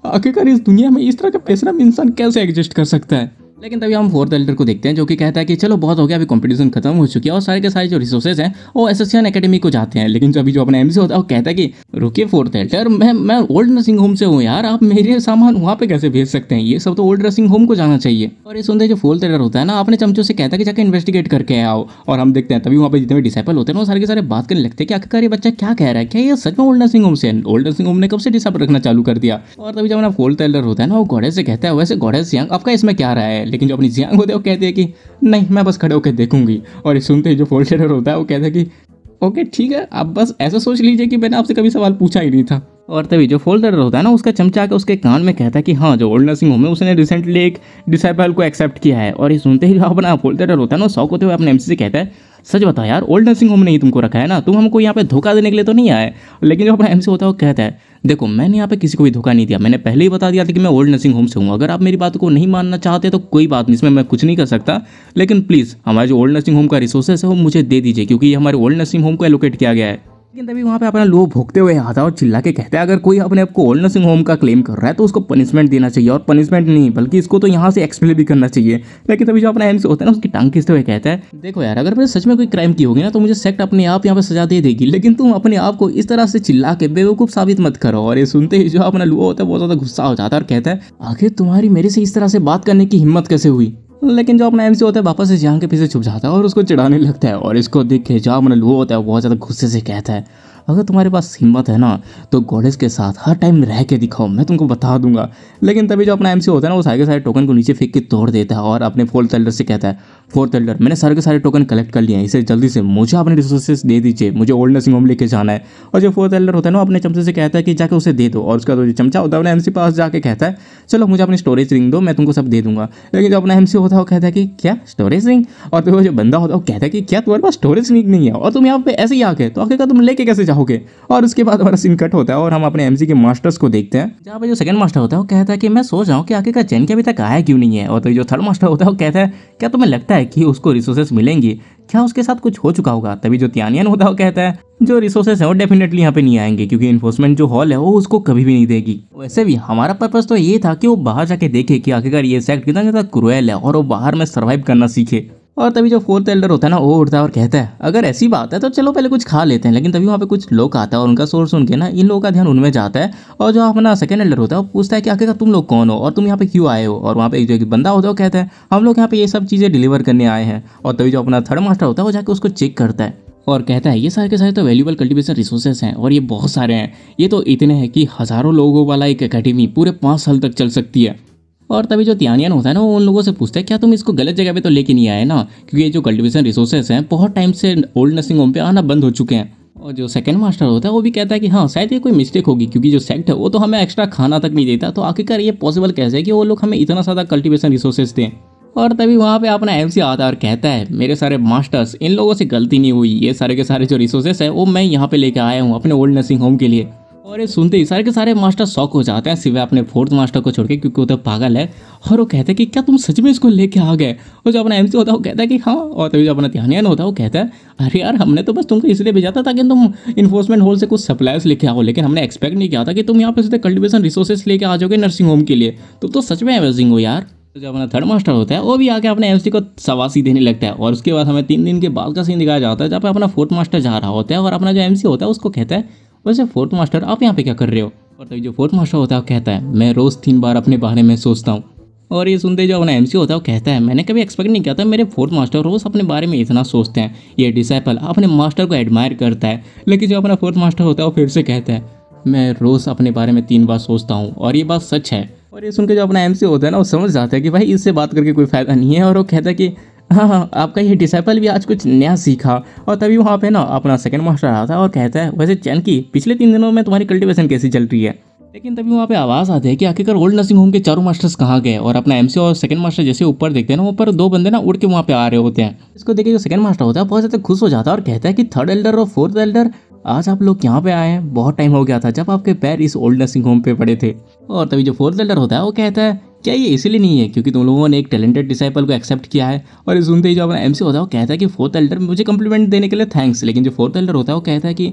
आखिरकार इस दुनिया में इस तरह का बेशरम इंसान कैसे एग्जिस्ट कर सकता है। लेकिन तभी हम फोर्थ एल्डर को देखते हैं जो कि कहता है कि चलो बहुत हो गया, अभी कंपटीशन खत्म हो चुकी है और सारे के सारे जो रिसोर्सेज हैं वो एसोसिएशन एकेडमी को जाते हैं। लेकिन जो अभी जो अपना एमसी होता है वो कहता है कि रुकिए फोर्थ एल्डर, मैं ओल्ड नर्सिंग होम से हूँ यार, आप मेरे सामान वहाँ पे कैसे भेज सकते हैं, ये सब तो ओल्ड नर्सिंग होम को जाना चाहिए। और ये सुनते जो फोर्थ एल्डर होता है ना अपने चमचों से कहता है कि जाकर इन्वेस्टिगेट करके आओ। और हम देखते हैं तभी वहाँ पे जितने भी डिसाइपल होते हैं वो सारे के सारे बात करने लगते हैं कि आखिरकार ये बच्चा क्या कह रहा है, क्या ये सच में ओल्ड नर्सिंग होम से है, ओल्ड नर्सिंग होम ने कब से डिसाइपल रखना चालू कर दिया। और तभी जब अपना फोर्थ एल्डर होता है ना वो गॉडेस से कहता है, वैसे गॉडेस जियांग आपका इसमें क्या रहा है। लेकिन जो अपनी जियांग होते हैं वो कहते हैं कि नहीं मैं बस खड़े होकर देखूंगी। और सुनते ही जो फोर्थ एल्डर होता है वो कहता है कि ओके ठीक है, आप बस ऐसा सोच लीजिए कि मैंने आपसे कभी सवाल पूछा ही नहीं था। और तभी जो फोर्थ एल्डर होता है ना उसका चमचा के उसके कान में कहता है कि हाँ जो ओल्ड नर्सिंग होम है उसने रिसेंटली एक डिसाइपल को एक्सेप्ट किया है। और ये सुनते ही जो अपना फोर्थ एल्डर होता है ना शौक होते हुए अपने एमसी से कहता है, सच बता यार ओल्ड नर्सिंग होम ने ही तुमको रखा है ना, तुम हमको यहाँ पे धोखा देने के लिए तो नहीं आए। लेकिन जो अपना एमसी होता है वो कहता है, देखो मैंने यहाँ पे किसी को भी धोखा नहीं दिया, मैंने पहले ही बता दिया था कि मैं ओल्ड नर्सिंग होम से हूँ। अगर आप मेरी बात को नहीं मानना चाहते तो कोई बात नहीं, इसमें मैं कुछ नहीं कर सकता। लेकिन प्लीज़ हमारे जो ओल्ड नर्सिंग होम का रिसोर्सेस है वो मुझे दे दीजिए क्योंकि ये हमारे ओल्ड नर्सिंग होम को एलोकेट किया गया है। लेकिन तभी वहाँ पे अपना लुओ भोगते हुए आता है और चिल्ला के कहता है, अगर कोई अपने आप को ओल्ड नर्सिंग होम का क्लेम कर रहा है तो उसको पनिशमेंट देना चाहिए, और पनिशमेंट नहीं बल्कि इसको तो यहाँ से एक्सपेल भी करना चाहिए। लेकिन तभी जो अपना एमसी होता है ना उसकी टांग खींचते हुए कहता है, देखो यार अगर मैंने सच में कोई क्राइम की होगी ना तो मुझे सेक्ट अपने आप यहाँ पे सजा दे देगी, लेकिन तुम अपने आप को इस तरह से चिल्ला के बेवकूफ़ साबित मत करो। और ये सुनते ही जो अपना लुओ होता है बहुत ज़्यादा गुस्सा हो जाता है और कहता है, आखिर तुम्हारी मेरे से इस तरह से बात करने की हिम्मत कैसे हुई। लेकिन जो अपना एमसी होता है वापस से जियांग के पीछे छुप जाता है और उसको चिढ़ाने लगता है। और इसको देख के जो अपना लुओ होता है वो बहुत ज़्यादा गुस्से से कहता है, अगर तुम्हारे पास हिम्मत है ना तो गॉडेस के साथ हर टाइम रह के दिखाओ, मैं तुमको बता दूंगा। लेकिन तभी जो अपना एमसी होता है ना वो सारे के सारे टोकन को नीचे फेंक के तोड़ देता है और अपने फोर्थ एल्डर से कहता है, फोर्थ एल्डर मैंने सारे के सारे टोकन कलेक्ट कर लिए हैं, इसे जल्दी से मुझे अपने रिसोर्सेज दे दीजिए, मुझे ओल्ड नर्सिंग होम लेके जाना है। और जो फोर्थ एल्डर होता है ना अपने चमचे से कहता है कि जाके उसे दे दो। और उसका जो चमचा होता है अपने एमसी पास जाके कहता है, चलो मुझे अपनी स्टोरेज रिंग दो, मैं तुमको सब दे दूंगा। लेकिन जो अपना एमसी होता है वो कहता है कि क्या स्टोरेज रिंग। और तो जो बंदा होता है वो कहता है कि क्या तुम्हारे पास स्टोरेज रिंग नहीं है और तुम यहाँ पे ऐसे ही आके, तो आखिरकार तुम लेके कैसे जाओगे। और उसके बाद हमारा सीन कट होता है और हम अपने एमसी के मास्टर्स को देखते हैं, जहाँ पे जो सेकंड मास्टर होता है वो कहता है कि मैं सोच रहा हूँ कि आखिरकार चैन के अभी तक आया क्यों नहीं है। और तो जो थर्ड मास्टर होता है वो कहता है, क्या तुम्हें लगता है कि उसको रिसोर्सेस मिलेंगी, क्या उसके साथ कुछ हो चुका होगा। तभी जो तियानियन होता है वो कहता है, जो रिसोर्सेस है वो डेफिनेटली यहाँ पे नहीं आएंगे क्योंकि इन्फोर्समेंट जो हॉल है वो उसको कभी भी नहीं देगी। वैसे भी हमारा पर्पस तो ये था कि वो बाहर जाके देखे कि आखिरकार ये सेक्ट कितना ज़्यादा क्रूएल है और वो बाहर में सर्वाइव करना सीखे। और तभी जो फोर्थ एल्डर होता है ना वो उठता है और कहता है अगर ऐसी बात है तो चलो पहले कुछ खा लेते हैं। लेकिन तभी वहाँ पे कुछ लोग आता है और उनका शोर सुन के ना इन लोगों का ध्यान उनमें जाता है। और जो अपना सेकंड एल्डर होता है वो पूछता है कि आखिरकार तुम लोग कौन हो और तुम यहाँ पे क्यों आए हो। और वहाँ पे एक जो एक बंदा होता है वो कहता है हम लोग यहाँ पे ये सब चीज़ें डिलीवर करने आए हैं। और तभी जो अपना थर्ड मास्टर होता है वो जाकर उसको चेक करता है और कहता है ये सारे के सारे तो वैल्यूबल कल्टीवेशन रिसोर्सेस हैं और ये बहुत सारे हैं। ये तो इतने हैं कि हज़ारों लोगों वाला एक एकेडमी पूरे 5 साल तक चल सकती है। और तभी जो तियानियन होता है ना वो उन लोगों से पूछता है क्या तुम इसको गलत जगह पे तो लेके नहीं आए ना, क्योंकि ये जो कल्टीवेशन रिसोर्सेस हैं बहुत टाइम से ओल्ड नर्सिंग होम पे आना बंद हो चुके हैं। और जो सेकंड मास्टर होता है वो भी कहता है कि हाँ शायद ये कोई मिस्टेक होगी, क्योंकि जो सेक्ट है वो तो हमें एक्स्ट्रा खाना तक नहीं देता, तो आखिरकार ये पॉसिबल कैसे है कि वो लोग हमें इतना ज़्यादा कल्टीवेशन रिसोर्सेज दें। और तभी वहाँ पे अपना एमसी आता है और कहता है मेरे सारे मास्टर्स इन लोगों से गलती नहीं हुई, ये सारे के सारे जो रिसोर्सेस है वो मैं यहाँ पे लेके आया हूँ अपने ओल्ड नर्सिंग होम के लिए। और ये सुनते ही सारे के सारे मास्टर शॉक हो जाते हैं सिवाय अपने फोर्थ मास्टर को छोड़ के, क्योंकि वो तो पागल है। और वो कहते हैं कि क्या तुम सच में इसको लेके आ गए। और जो अपना एमसी होता है वो कहता है कि हाँ। और तभी जो अपना ध्यान होता है वो कहता है अरे यार हमने तो बस तुमको इसलिए भेजा था ताकि तुम इन्फोर्समेंट होल से कुछ सप्लाईज लेके आओ, लेकिन हमने एक्सपेक्ट नहीं किया था कि तुम यहाँ पे सीधे कल्टीवेशन रिसोर्सेस लेके आ जाओगे नर्सिंग होम के लिए। तुम तो सच में अमेजिंग हो यार। तो जो अपना थर्ड मास्टर होता है वो भी आके अपने एमसी को शाबाशी देने लगता है। और उसके बाद हमें 3 दिन के बाद का सीन दिखाया जाता है जहाँ पे अपना फोर्थ मास्टर जा रहा होता है और अपना जो एमसी होता है उसको कहता है वैसे फोर्थ मास्टर आप यहाँ पे क्या कर रहे हो। और तभी जो फोर्थ मास्टर होता है वो कहता है मैं रोज़ 3 बार अपने बारे में सोचता हूँ। और ये सुनते जो अपना एमसी होता है वो कहता है मैंने कभी एक्सपेक्ट नहीं किया था मेरे फोर्थ मास्टर रोज़ अपने बारे में इतना सोचते हैं। ये डिसाइपल अपने मास्टर को एडमायर करता है। लेकिन जो अपना फोर्थ मास्टर होता है वो फिर से कहता है मैं रोज़ अपने बारे में 3 बार सोचता हूँ और ये बात सच है। और ये सुन के जो अपना एमसी होता है ना वो समझ जाता है कि भाई इससे बात करके कोई फ़ायदा नहीं है। और वो कहता है कि हाँ हाँ आपका ये डिसाइपल भी आज कुछ नया सीखा। और तभी वहाँ पे ना अपना सेकंड मास्टर आता है और कहता है वैसे चैनकी पिछले 3 दिनों में तुम्हारी कल्टीवेशन कैसी चल रही है। लेकिन तभी वहाँ पे आवाज़ आती है कि आखिरकार ओल्ड नर्सिंग होम के चारों मास्टर्स कहाँ गए। और अपना एमसी और सेकंड मास्टर जैसे ऊपर देखते हैं ना ऊपर 2 बंदे ना उड़ के वहाँ पे आ रहे होते हैं। इसको देख के जो सेकंड मास्टर होता है बहुत ज़्यादा खुश हो जाता है और कहता है कि थर्ड एल्डर और फोर्थ एल्डर आज आप लोग यहाँ पे आए हैं, बहुत टाइम हो गया था जब आपके पैर इस ओल्ड नर्सिंग होम पे पड़े थे। और तभी जो फोर्थ एल्डर होता है वो कहता है क्या ये इसीलिए नहीं है क्योंकि तुम लोगों ने एक टैलेंटेड डिसाइपल को एक्सेप्ट किया है। और ये सुनते ही जो अपना एमसी होता है वो कहता है कि फोर्थ एल्डर मुझे कॉम्प्लीमेंट देने के लिए थैंक्स। लेकिन जो फोर्थ एल्डर होता है वो कहता है कि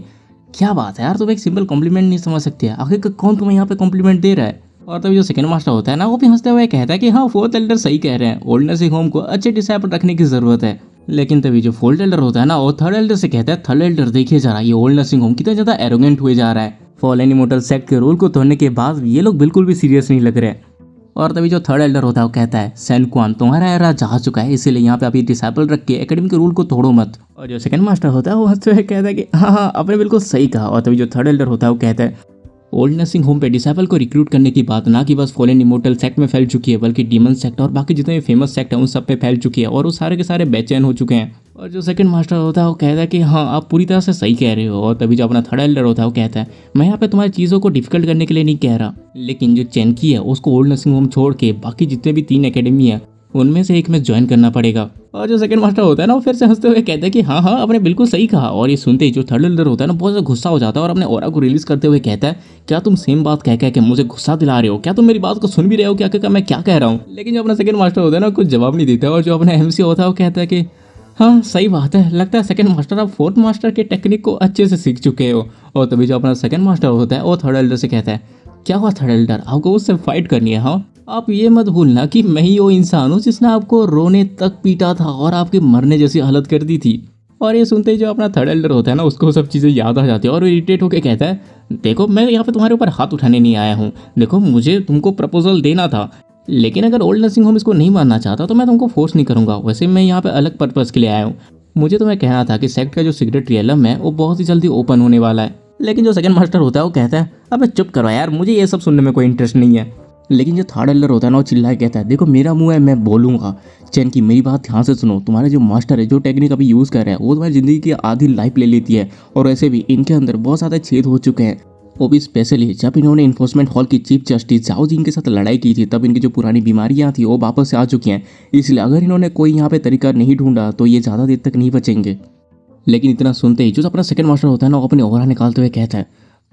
क्या बात है यार तुम एक सिंपल कॉम्प्लीमेंट नहीं समझ सकते, आखिर कौन तुम्हें यहाँ पे कॉम्प्लीमेंट दे रहा है। और तभी जो सेकंड मास्टर होता है ना वो भी हंसते हुए कहता है कि हाँ फोर्थ एल्डर सही कह रहे हैं, ओल्ड नर्सिंग होम को अच्छे डिसाइपल रखने की जरूरत है। लेकिन तभी जो फोर्थ एल्डर होता है ना वो थर्ड एल्डर से कहता है थर्ड एल्डर देखिए जरा ये ओल्ड नर्सिंग होम कितना ज़्यादा एरोगेंट हुए जा रहा है। फॉलन इमोर्टल सेक्ट के रूल को तोड़ने के बाद ये लोग बिल्कुल भी सीरियस नहीं लग रहे। और तभी जो थर्ड एल्डर होता है वो कहता है सैन क्वान तुम्हारा एरा जा चुका है, इसीलिए यहाँ पे अभी डिसाइपल रख के एकेडमी के रूल को तोड़ो मत। और जो सेकंड मास्टर होता है वो हंसते हुए कहता है कि हाँ आपने बिल्कुल सही कहा। और तभी जो थर्ड एल्डर होता है वो कहता है ओल्ड नर्सिंग होम पे डिसाइपल को रिक्रूट करने की बात ना कि बस फॉलन इमोर्टल सेक्ट में फैल चुकी है बल्कि डीमन सेक्ट और बाकी जितने भी फेमस सेक्ट हैं उन सब पे फैल चुकी है और वो सारे के सारे बेचैन हो चुके हैं। और जो सेकंड मास्टर होता है वो कहता है कि हाँ आप पूरी तरह से सही कह रहे हो। और तभी जो अपना थर्ड एल्डर होता है वो कहता है मैं यहाँ पे तुम्हारी चीज़ों को डिफिकल्ट करने के लिए नहीं कह रहा, लेकिन जो चैनकी है उसको ओल्ड नर्सिंग होम छोड़ के बाकी जितने भी 3 एकेडमी है उनमें से एक में ज्वाइन करना पड़ेगा। और जो सेकंड मास्टर होता है ना वो फिर से हंसते हुए कहता है कि हाँ हाँ आपने बिल्कुल सही कहा। और ये सुनते ही जो थर्ड एल्डर होता है ना बहुत ज़्यादा गुस्सा हो जाता है और अपने ऑरा को रिलीज करते हुए कहता है क्या तुम सेम बात कह के मुझे गुस्सा दिला रहे हो, क्या तुम मेरी बात को सुन भी रहे हो क्या मैं क्या कह रहा हूँ। लेकिन जो अपना सेकंड मास्टर होता है ना कुछ जवाब नहीं देता। और जो अपना एमसी होता है वो कहता है कि हाँ सही बात है, लगता है सेकंड मास्टर आप फोर्थ मास्टर के टेक्निक को अच्छे से सीख चुके हो। और तभी जो अपना सेकंड मास्टर होता है वो थर्ड एल्डर से कहता है क्या हुआ थर्ड एल्डर आपको उससे फाइट करनी है। हाँ आप ये मत भूलना कि मैं ही वो इंसान हूँ जिसने आपको रोने तक पीटा था और आपके मरने जैसी हालत कर दी थी। और ये सुनते ही जो अपना थर्ड एल्डर होता है ना उसको सब चीज़ें याद आ जाती है और वो इरिटेट होकर कहता है देखो मैं यहाँ पे तुम्हारे ऊपर हाथ उठाने नहीं आया हूँ, देखो मुझे तुमको प्रपोजल देना था, लेकिन अगर ओल्ड नर्सिंग होम इसको नहीं मानना चाहता तो मैं तुमको फोर्स नहीं करूँगा। वैसे मैं यहाँ पे अलग पर्पज़ के लिए आया हूँ, मुझे तुम्हें कहना था कि सेक्ट का जो सीक्रेट रियलम है वो बहुत ही जल्दी ओपन होने वाला है। लेकिन जो सेकंड मास्टर होता है वो कहता है अबे चुप करो यार, मुझे ये सब सुनने में कोई इंटरेस्ट नहीं है। लेकिन जो थर्ड एल्डर होता है ना वो चिल्ला के कहता है देखो मेरा मुंह है मैं बोलूँगा, चैन की मेरी बात ध्यान से सुनो, तुम्हारे जो मास्टर है जो टेक्निक अभी यूज़ कर रहा है वो तुम्हारी ज़िंदगी की आधी लाइफ ले लेती है और ऐसे भी इनके अंदर बहुत ज़्यादा छेद हो चुके हैं, वो भी स्पेशली जब इन्होंने इन्फोर्समेंट हॉल की चीफ जस्टिस जाओ जिन के साथ लड़ाई की थी तब इनकी जो पुरानी बीमारियां थी वो वापस से आ चुकी हैं। इसलिए अगर इन्होंने कोई यहाँ पे तरीका नहीं ढूंढा तो ये ज़्यादा देर तक नहीं बचेंगे। लेकिन इतना सुनते ही जो अपना सेकंड मास्टर होता है ना वो अपने ओवरा निकालते हुए कहता है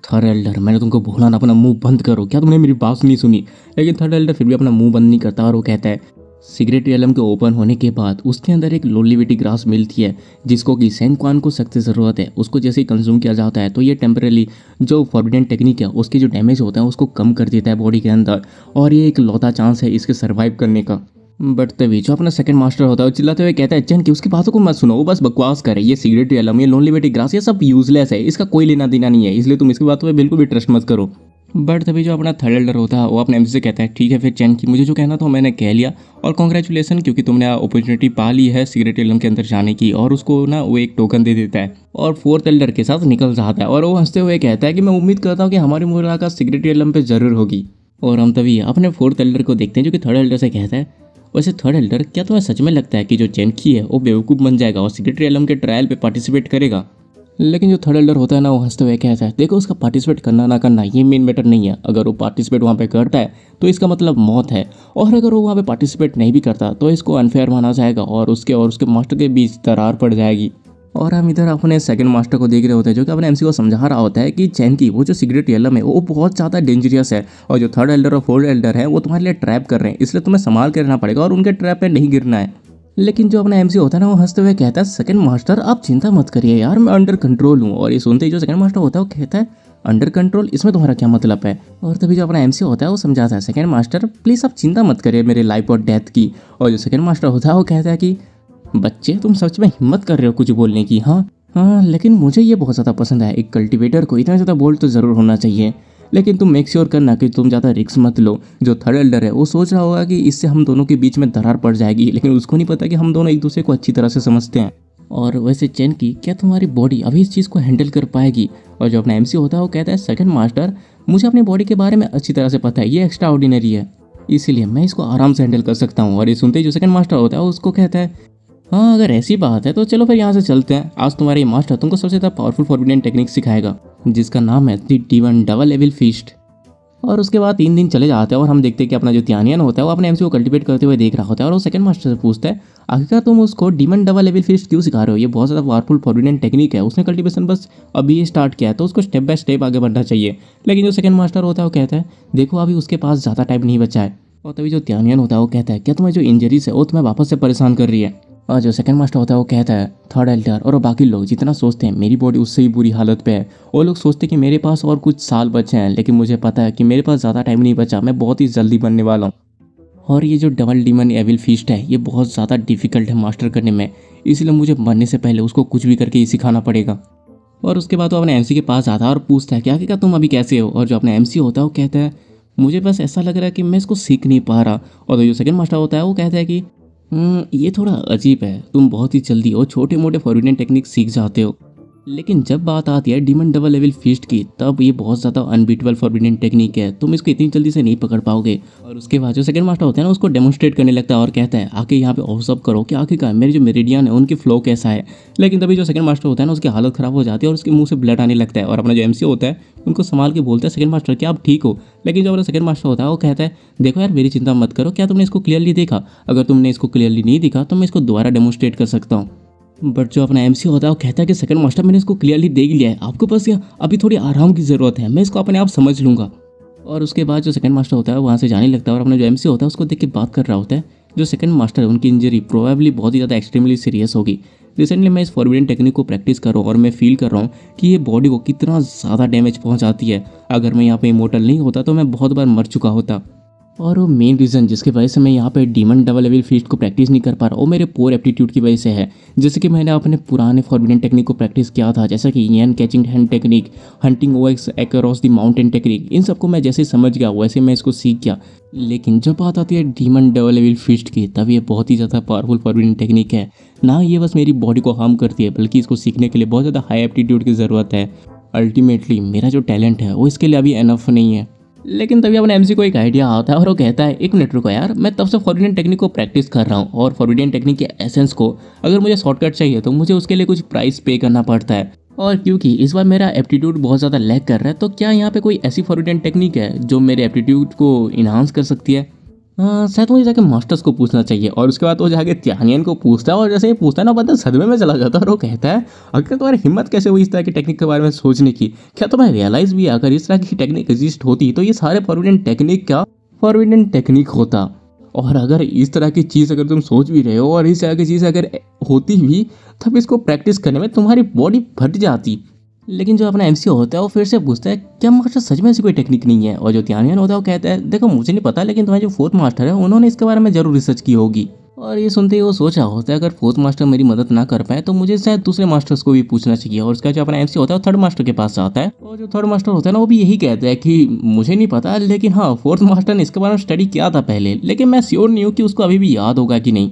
थर्ड एल्डर मैंने तुमको बोला ना अपना मुंह बंद करो, क्या तुमने मेरी बात नहीं सुनी। लेकिन थर्ड एल्डर फिर भी अपना मुंह बंद नहीं करता और वो कहता है सीक्रेट रियलम के ओपन होने के बाद उसके अंदर एक लोनलिविटी ग्रास मिलती है जिसको कि सैन क्वान को सख्त ज़रूरत है। उसको जैसे ही कंज्यूम किया जाता है तो ये टेम्परेली जो फॉरबिडन टेक्निक है उसके जो डैमेज होता है उसको कम कर देता है बॉडी के अंदर और ये एक लौता चांस है इसके सर्वाइव करने का। बट तभी जो अपना सेकंड मास्टर होता है वो चिल्लाते हुए कहता है चैन की उसकी बातों को मत सुनो, वो बस बकवास करे, ये सिगरेट एलम, ये लोनली ग्रास, ये सब यूजलेस है, इसका कोई लेना देना नहीं है, इसलिए तुम इसकी बातों पे बिल्कुल भी ट्रस्ट मत करो। बट तभी जो अपना थर्ड एल्डर होता है वो अपने एमसी से कहता है ठीक है फिर चैन की, मुझे जो कहना था मैंने कह लिया, और कॉन्ग्रेचुलेसन क्योंकि तुमने अपॉर्चुनिटी पा ली है सिगरेट एलम के अंदर जाने की। और उसको ना वो एक टोकन दे देता है और फोर्थ एल्डर के साथ निकल जाता है। और वो हंसते हुए कहता है कि मैं उम्मीद करता हूँ कि हमारी मुलाकात सिगरेट एलम पे जरूर होगी। और हम तभी अपने फोर्थ एल्डर को देखते हैं जो कि थर्ड एल्डर से कहता है वैसे थर्ड एल्डर क्या तुम्हें सच में लगता है कि जो चेनकी है वो बेवकूफ़ बन जाएगा और सिगरेट एलम के ट्रायल पे पार्टिसिपेट करेगा? लेकिन जो थर्ड एल्डर होता है ना वो हंसते हुए कहता है देखो उसका पार्टिसिपेट करना ना करना ये मेन मैटर नहीं है, अगर वो पार्टिसिपेट वहाँ पे करता है तो इसका मतलब मौत है, और अगर वो वहाँ पे पार्टिसिपेट नहीं भी करता तो इसको अनफेयर माना जाएगा और उसके मास्टर के बीच दरार पड़ जाएगी। और हम इधर अपने सेकंड मास्टर को देख रहे होते हैं जो कि अपने एमसी को समझा रहा होता है कि चैन की वो जो सिगरेट एलम है वो बहुत ज़्यादा डेंजरियस है, और जो थर्ड एल्डर और फोर्थ एल्डर है वो तुम्हारे लिए ट्रैप कर रहे हैं, इसलिए तुम्हें संभाल के रहना पड़ेगा और उनके ट्रैप पे नहीं गिरना है। लेकिन जो अपना एमसी होता है ना वो हंसते हुए कहता है सेकंड मास्टर आप चिंता मत करिए यार, मैं अंडर कंट्रोल हूँ। और ये सुनते ही जो सेकंड मास्टर होता है वो कहता है अंडर कंट्रोल, इसमें तुम्हारा क्या मतलब है? और तभी जो अपना एमसी होता है वो समझाता है सेकंड मास्टर प्लीज़ आप चिंता मत करिए मेरे लाइफ और डेथ की। और जो सेकंड मास्टर होता है वो कहता है कि बच्चे तुम सच में हिम्मत कर रहे हो कुछ बोलने की? हाँ लेकिन मुझे ये बहुत ज़्यादा पसंद है, एक कल्टीवेटर को इतना ज़्यादा बोल्ड तो ज़रूर होना चाहिए, लेकिन तुम मेक श्योर करना कि तुम ज़्यादा रिस्क मत लो। जो थर्ड एल्डर है वो सोच रहा होगा कि इससे हम दोनों के बीच में दरार पड़ जाएगी, लेकिन उसको नहीं पता कि हम दोनों एक दूसरे को अच्छी तरह से समझते हैं। और वैसे चैन की क्या तुम्हारी बॉडी अभी इस चीज़ को हैंडल कर पाएगी? और जो अपना एमसी होता है वो कहता है सेकंड मास्टर मुझे अपनी बॉडी के बारे में अच्छी तरह से पता है, ये एक्स्ट्रा ऑर्डिनरी है, इसीलिए मैं इसको आराम से हैंडल कर सकता हूँ। और ये सुनते ही जो सेकंड मास्टर होता है उसको कहता है हाँ अगर ऐसी बात है तो चलो फिर यहाँ से चलते हैं, आज तुम्हारे मास्टर तुमको सबसे ज़्यादा पावरफुल फॉरबिडन टेक्निक सिखाएगा जिसका नाम है दी D1 डबल लेवल फीस्ट। और उसके बाद 3 दिन चले जाते हैं और हम देखते हैं कि अपना जो त्यानियन होता है वो अपने एमसी को कल्टीवेट करते हुए देख रहा होता है और वो सेकंड मास्टर से पूछता है आखिरकार तुम उसको D1 डबल लेवल फीस्ट क्यों सिखा रहे हो, ये बहुत ज़्यादा पावरफुल फॉरबिडन टेक्निक है, उसने कल्टीवेशन बस अभी स्टार्ट किया है तो उसको स्टेप बाय स्टेप आगे बढ़ना चाहिए। लेकिन जो सेकंड मास्टर होता है वो कहता है देखो अभी उसके पास ज़्यादा टाइम नहीं बचा है। और तभी जो त्यानियन होता है वो कहता है क्या तुम्हें जो इंजरीज है वो तुम्हें वापस से परेशान कर रही है? और जो सेकंड मास्टर होता है वो कहता है थर्ड एल्डर और बाकी लोग जितना सोचते हैं मेरी बॉडी उससे ही बुरी हालत पे है, वो लोग सोचते हैं कि मेरे पास और कुछ साल बचे हैं, लेकिन मुझे पता है कि मेरे पास ज़्यादा टाइम नहीं बचा, मैं बहुत ही जल्दी बनने वाला हूँ। और ये जो डबल डीमन एविल फीस्ट है ये बहुत ज़्यादा डिफिकल्ट है मास्टर करने में, इसलिए मुझे मरने से पहले उसको कुछ भी करके ही सिखाना पड़ेगा। और उसके बाद वो अपने एमसी के पास आता है और पूछता है क्या तुम अभी कैसे हो? और जो अपना एमसी होता है वो कहता है मुझे बस ऐसा लग रहा है कि मैं इसको सीख नहीं पा रहा। और जो सेकंड मास्टर होता है वो कहता है कि ये थोड़ा अजीब है, तुम बहुत ही जल्दी और छोटे मोटे फॉरबिडन टेक्निक सीख जाते हो, लेकिन जब बात आती है डीमन डबल लेवल फीस्ट की तब ये बहुत ज़्यादा अनबीटेबल फॉरबिडन टेक्निक है, तुम इसको इतनी जल्दी से नहीं पकड़ पाओगे। और उसके बाद जो सेकंड मास्टर होता है ना उसको डेमोन्स्ट्रेट करने लगता है और कहता है आके यहाँ पे ऑब्जर्व करो कि आखिरकार मेरे जो मेरिडियन है उनकी फ्लो कैसा है। लेकिन तभी जो सेकंड मास्टर होता है ना उसकी हालत ख़राब हो जाती है और उसके मुंह से ब्लड आने लगता है और अपना जो एमसी होता है उनको संभाल के बोलता है सेकंड मास्टर क्या आप ठीक हो? लेकिन जो अपना सेकंड मास्टर होता है वो कहता है देखो यार मेरी चिंता मत करो, क्या तुमने इसको क्लियरली देखा? अगर तुमने इसको क्लियरली नहीं देखा तो मैं इसको दोबारा डेमोन्स्ट्रेट कर सकता हूँ। बट जो अपना एमसी होता है वो कहता है कि सेकंड मास्टर मैंने इसको क्लियरली देख लिया है, आपको बस अभी थोड़ी आराम की ज़रूरत है, मैं इसको अपने आप समझ लूँगा। और उसके बाद जो सेकंड मास्टर होता है वहाँ से जाने लगता है और अपना जो एमसी होता है उसको देख के बात कर रहा होता है जो सेकंड मास्टर है उनकी इंजरी प्रोबेबली बहुत ही ज़्यादा एक्सट्रीमली सीरियस होगी। रिसेंटली मैं इस फॉरबिडन टेक्निक को प्रैक्टिस कर रहा हूँ और मैं फील कर रहा हूँ कि ये बॉडी को कितना ज़्यादा डैमेज पहुँचाती है, अगर मैं यहाँ पे इमोर्टल नहीं होता तो मैं बहुत बार मर चुका होता। और वो मेन रीज़न जिसकी वजह से मैं यहाँ पे डीमन डबल लेवल फीस्ट को प्रैक्टिस नहीं कर पा रहा वो मेरे पोर एप्टीट्यूड की वजह से है। जैसे कि मैंने अपने पुराने फॉरबिडन टेक्निक को प्रैक्टिस किया था, जैसा कि यन catching hand technique, hunting ox across the mountain technique, इन सबको मैं जैसे समझ गया वैसे मैं इसको सीख गया। लेकिन जब बात आती है डीमन डबल लेवल फीस्ट की तब ये बहुत ही ज़्यादा पावरफुल फॉरबिडन टेक्निक है, ना ये बस मेरी बॉडी को हार्म करती है बल्कि इसको सीखने के लिए बहुत ज़्यादा हाई एप्टीट्यूड की ज़रूरत है। अल्टीमेटली मेरा जो टैलेंट है वो इसके लिए अभी एनफ नहीं है। लेकिन तभी अपने एमसी को एक आइडिया आता है और वो कहता है एक मिनट रुको यार, मैं तब से फॉरबिडन टेक्निक को प्रैक्टिस कर रहा हूँ और फॉरबिडन टेक्निक के एसेंस को अगर मुझे शॉर्टकट चाहिए तो मुझे उसके लिए कुछ प्राइस पे करना पड़ता है। और क्योंकि इस बार मेरा एप्टीट्यूड बहुत ज़्यादा लैग कर रहा है तो क्या यहाँ पे कोई ऐसी फॉरबिडन टेक्निक है जो मेरे एप्टीट्यूड को इन्हांस कर सकती है? शायद मुझे जाके मास्टर्स को पूछना चाहिए। और उसके बाद वो जाके त्यानियन को पूछता है और जैसे ही पूछता है ना बंदा सदमे में चला जाता है और वो कहता है अगर तुम्हारी हिम्मत कैसे हुई इस तरह की टेक्निक के बारे में सोचने की, क्या तुम्हें रियलाइज़ भी अगर इस तरह की टेक्निक एग्जिस्ट होती तो ये सारे फॉरबिडन टेक्निक का फॉरबिडन टेक्निक होता। और अगर इस तरह की चीज़ अगर तुम सोच भी रहे हो और इस तरह की चीज़ अगर होती भी तब इसको प्रैक्टिस करने में तुम्हारी बॉडी फट जाती। लेकिन जो अपना एमसीओ होता है वो फिर से पूछता है क्या मास्टर सच में ऐसी कोई टेक्निक नहीं है। और जो ध्यान होता है वो कहता है देखो मुझे नहीं पता, लेकिन तुम्हारे जो फोर्थ मास्टर है उन्होंने इसके बारे में जरूर रिसर्च की होगी। और ये सुनते ही वो सोच रहा होता है अगर फोर्थ मास्टर मेरी मदद ना कर पाए तो मुझे शायद दूसरे मास्टर्स को भी पूछना चाहिए। और उसका जो अपना एमसी होता है वो थर्ड मास्टर के पास जाता है और जो थर्ड मास्टर होता है ना वो भी यही कहता है कि मुझे नहीं पता, लेकिन हाँ फोर्थ मास्टर ने इसके बारे में स्टडी किया था पहले, लेकिन मैं श्योर नहीं हूँ कि उसको अभी भी याद होगा कि नहीं।